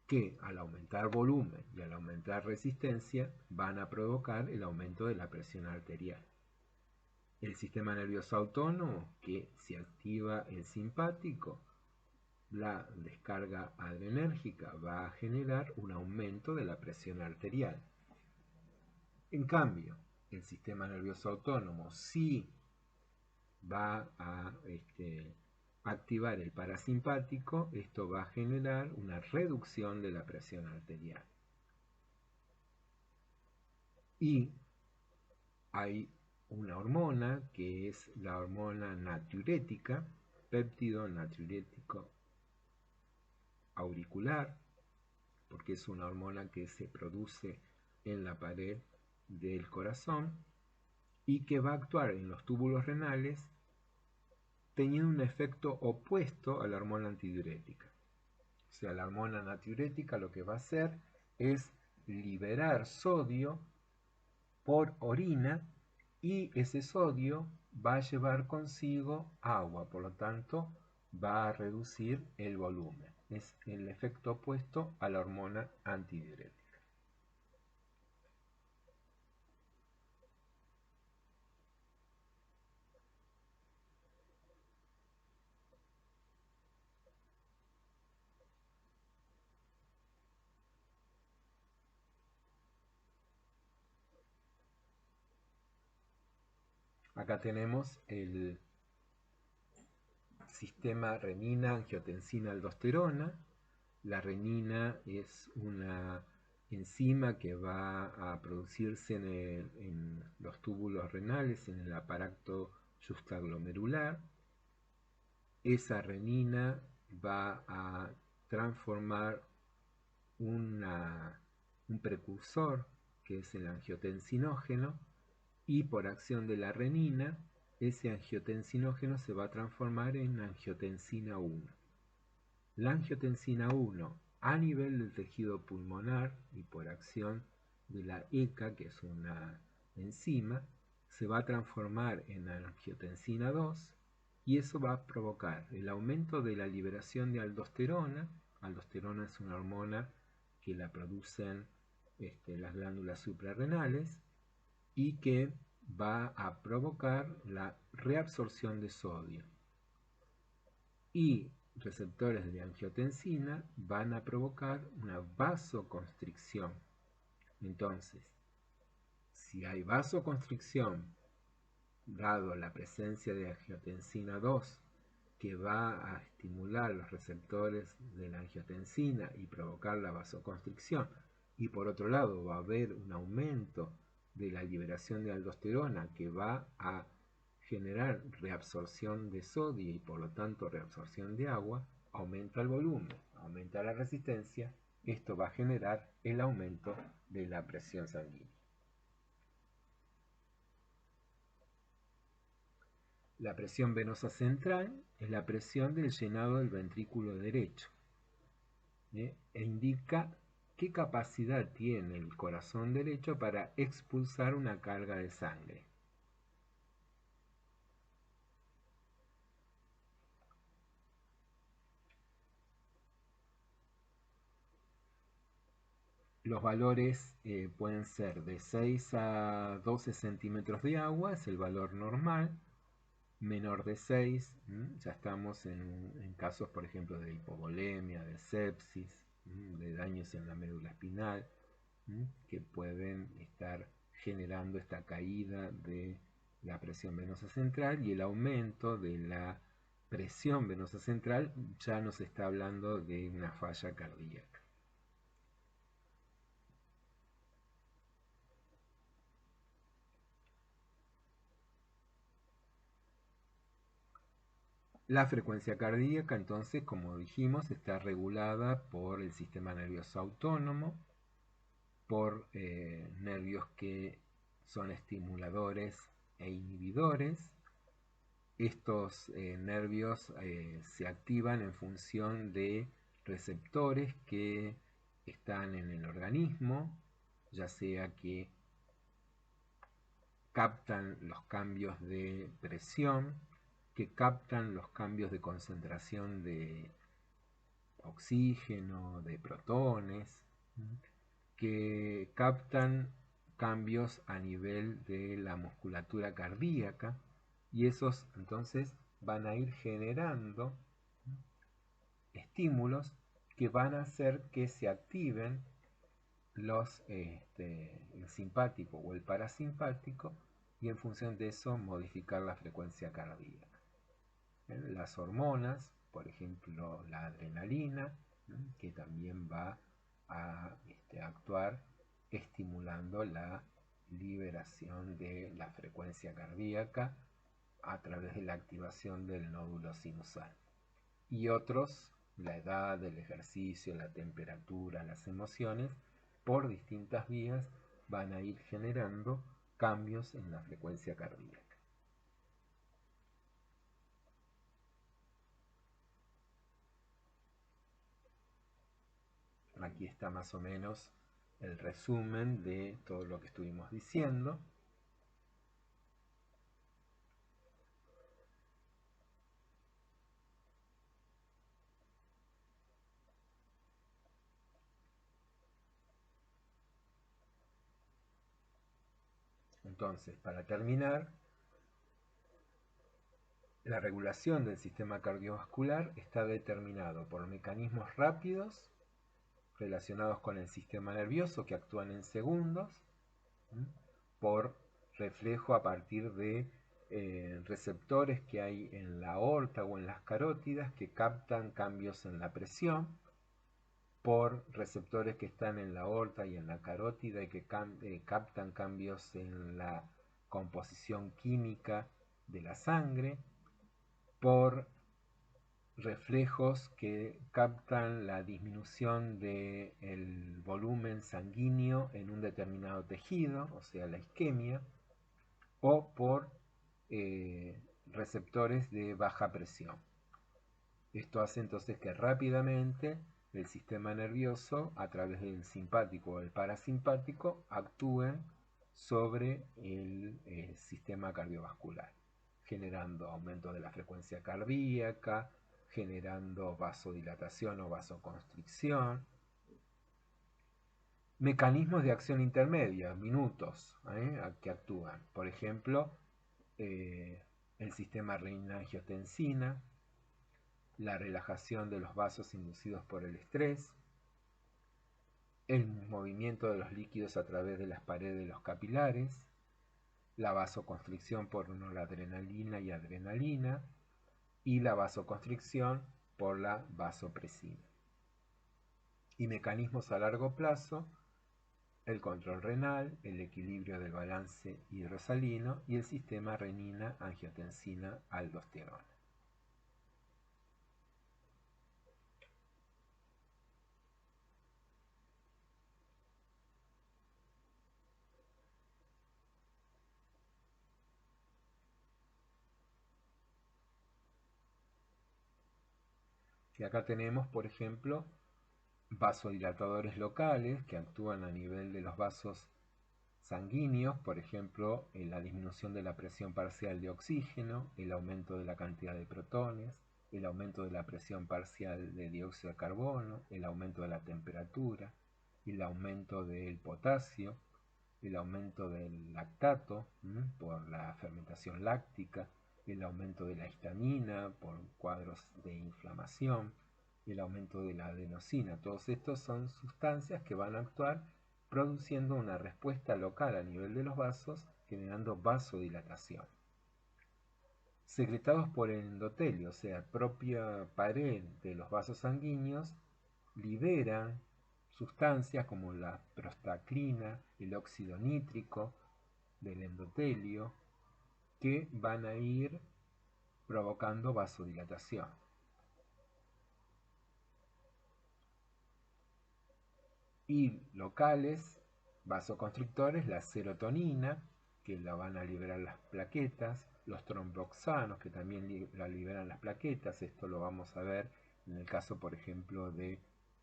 que al aumentar volumen y al aumentar resistencia van a provocar el aumento de la presión arterial. El sistema nervioso autónomo, que si activa el simpático, la descarga adrenérgica va a generar un aumento de la presión arterial. En cambio, el sistema nervioso autónomo sí va a activar el parasimpático, esto va a generar una reducción de la presión arterial. Y hay una hormona que es la hormona natriurética, péptido natriurético auricular, porque es una hormona que se produce en la pared del corazón y que va a actuar en los túbulos renales teniendo un efecto opuesto a la hormona antidiurética. O sea, la hormona natriurética lo que va a hacer es liberar sodio por orina y ese sodio va a llevar consigo agua, por lo tanto va a reducir el volumen. Es el efecto opuesto a la hormona antidiurética. Acá tenemos el sistema renina-angiotensina-aldosterona. La renina es una enzima que va a producirse en los túbulos renales, en el aparato justaglomerular. Esa renina va a transformar un precursor que es el angiotensinógeno y por acción de la renina ese angiotensinógeno se va a transformar en angiotensina 1. La angiotensina 1 a nivel del tejido pulmonar y por acción de la ECA, que es una enzima, se va a transformar en angiotensina 2 y eso va a provocar el aumento de la liberación de aldosterona. Aldosterona es una hormona que la producen las glándulas suprarrenales y que va a provocar la reabsorción de sodio. Y receptores de angiotensina van a provocar una vasoconstricción. Entonces, si hay vasoconstricción, dado la presencia de angiotensina 2, que va a estimular los receptores de la angiotensina y provocar la vasoconstricción, y por otro lado va a haber un aumento de la liberación de aldosterona que va a generar reabsorción de sodio y por lo tanto reabsorción de agua, aumenta el volumen, aumenta la resistencia, esto va a generar el aumento de la presión sanguínea. La presión venosa central es la presión del llenado del ventrículo derecho, e indica ¿qué capacidad tiene el corazón derecho para expulsar una carga de sangre? Los valores pueden ser de 6 a 12 centímetros de agua, es el valor normal. Menor de 6, ya estamos en casos, por ejemplo, de hipovolemia, de sepsis, de daños en la médula espinal, que pueden estar generando esta caída de la presión venosa central, y el aumento de la presión venosa central ya nos está hablando de una falla cardíaca. La frecuencia cardíaca, entonces, como dijimos, está regulada por el sistema nervioso autónomo, por nervios que son estimuladores e inhibidores. Estos nervios se activan en función de receptores que están en el organismo, ya sea que captan los cambios de presión, que captan los cambios de concentración de oxígeno, de protones, que captan cambios a nivel de la musculatura cardíaca, y esos entonces van a ir generando estímulos que van a hacer que se activen el simpático o el parasimpático, y en función de eso modificar la frecuencia cardíaca. Las hormonas, por ejemplo la adrenalina, que también va a actuar estimulando la liberación de la frecuencia cardíaca a través de la activación del nódulo sinusal. Y otros, la edad, el ejercicio, la temperatura, las emociones, por distintas vías van a ir generando cambios en la frecuencia cardíaca. Aquí está más o menos el resumen de todo lo que estuvimos diciendo. Entonces, para terminar, la regulación del sistema cardiovascular está determinado por mecanismos rápidos relacionados con el sistema nervioso que actúan en segundos, por reflejo a partir de receptores que hay en la aorta o en las carótidas que captan cambios en la presión, por receptores que están en la aorta y en la carótida y que captan cambios en la composición química de la sangre, por reflejos que captan la disminución del volumen sanguíneo en un determinado tejido, o sea, la isquemia, o por receptores de baja presión. Esto hace entonces que rápidamente el sistema nervioso, a través del simpático o el parasimpático, actúen sobre el sistema cardiovascular, generando aumento de la frecuencia cardíaca, generando vasodilatación o vasoconstricción. Mecanismos de acción intermedia, minutos, que actúan. Por ejemplo, el sistema renina-angiotensina, la relajación de los vasos inducidos por el estrés, el movimiento de los líquidos a través de las paredes de los capilares, la vasoconstricción por noradrenalina y adrenalina, y la vasoconstricción por la vasopresina. Y mecanismos a largo plazo: el control renal, el equilibrio del balance hidrosalino y el sistema renina-angiotensina-aldosterona. Y acá tenemos, por ejemplo, vasodilatadores locales que actúan a nivel de los vasos sanguíneos, por ejemplo, la disminución de la presión parcial de oxígeno, el aumento de la cantidad de protones, el aumento de la presión parcial de dióxido de carbono, el aumento de la temperatura, el aumento del potasio, el aumento del lactato por la fermentación láctica, el aumento de la histamina por cuadros de inflamación, el aumento de la adenosina. Todos estos son sustancias que van a actuar produciendo una respuesta local a nivel de los vasos, generando vasodilatación. Secretados por el endotelio, o sea, propia pared de los vasos sanguíneos, liberan sustancias como la prostaglina, el óxido nítrico del endotelio, que van a ir provocando vasodilatación. Y locales, vasoconstrictores, la serotonina, que la van a liberar las plaquetas, los tromboxanos, que también la liberan las plaquetas. Esto lo vamos a ver en el caso, por ejemplo, de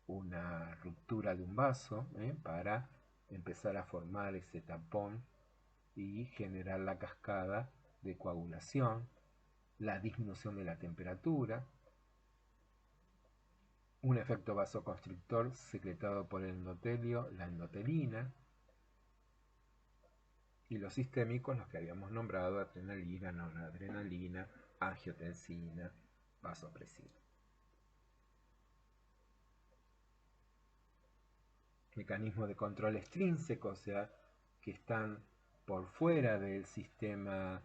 una ruptura de un vaso, para empezar a formar ese tapón y generar la cascada de coagulación, la disminución de la temperatura, un efecto vasoconstrictor secretado por el endotelio, la endotelina, y los sistémicos, los que habíamos nombrado, adrenalina, noradrenalina, angiotensina, vasopresina. Mecanismos de control extrínseco, o sea, que están por fuera del sistema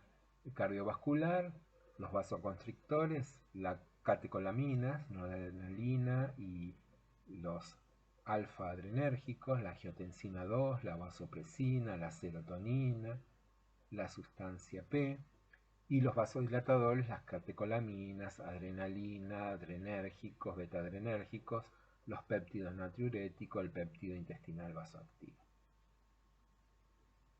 cardiovascular, los vasoconstrictores, las catecolaminas, noradrenalina y los alfa-adrenérgicos, la angiotensina 2, la vasopresina, la serotonina, la sustancia P, y los vasodilatadores, las catecolaminas, adrenalina, adrenérgicos, beta-adrenérgicos, los péptidos natriuréticos, el péptido intestinal vasoactivo.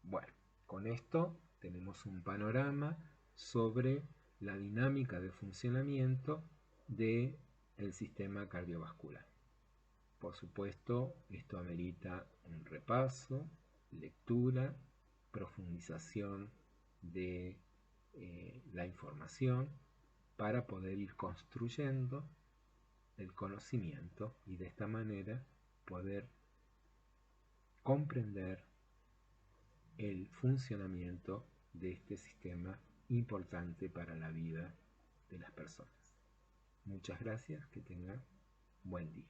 Bueno, con esto tenemos un panorama sobre la dinámica de funcionamiento del sistema cardiovascular. Por supuesto, esto amerita un repaso, lectura, profundización de la información para poder ir construyendo el conocimiento y de esta manera poder comprender el funcionamiento de este sistema importante para la vida de las personas. Muchas gracias, que tengan buen día.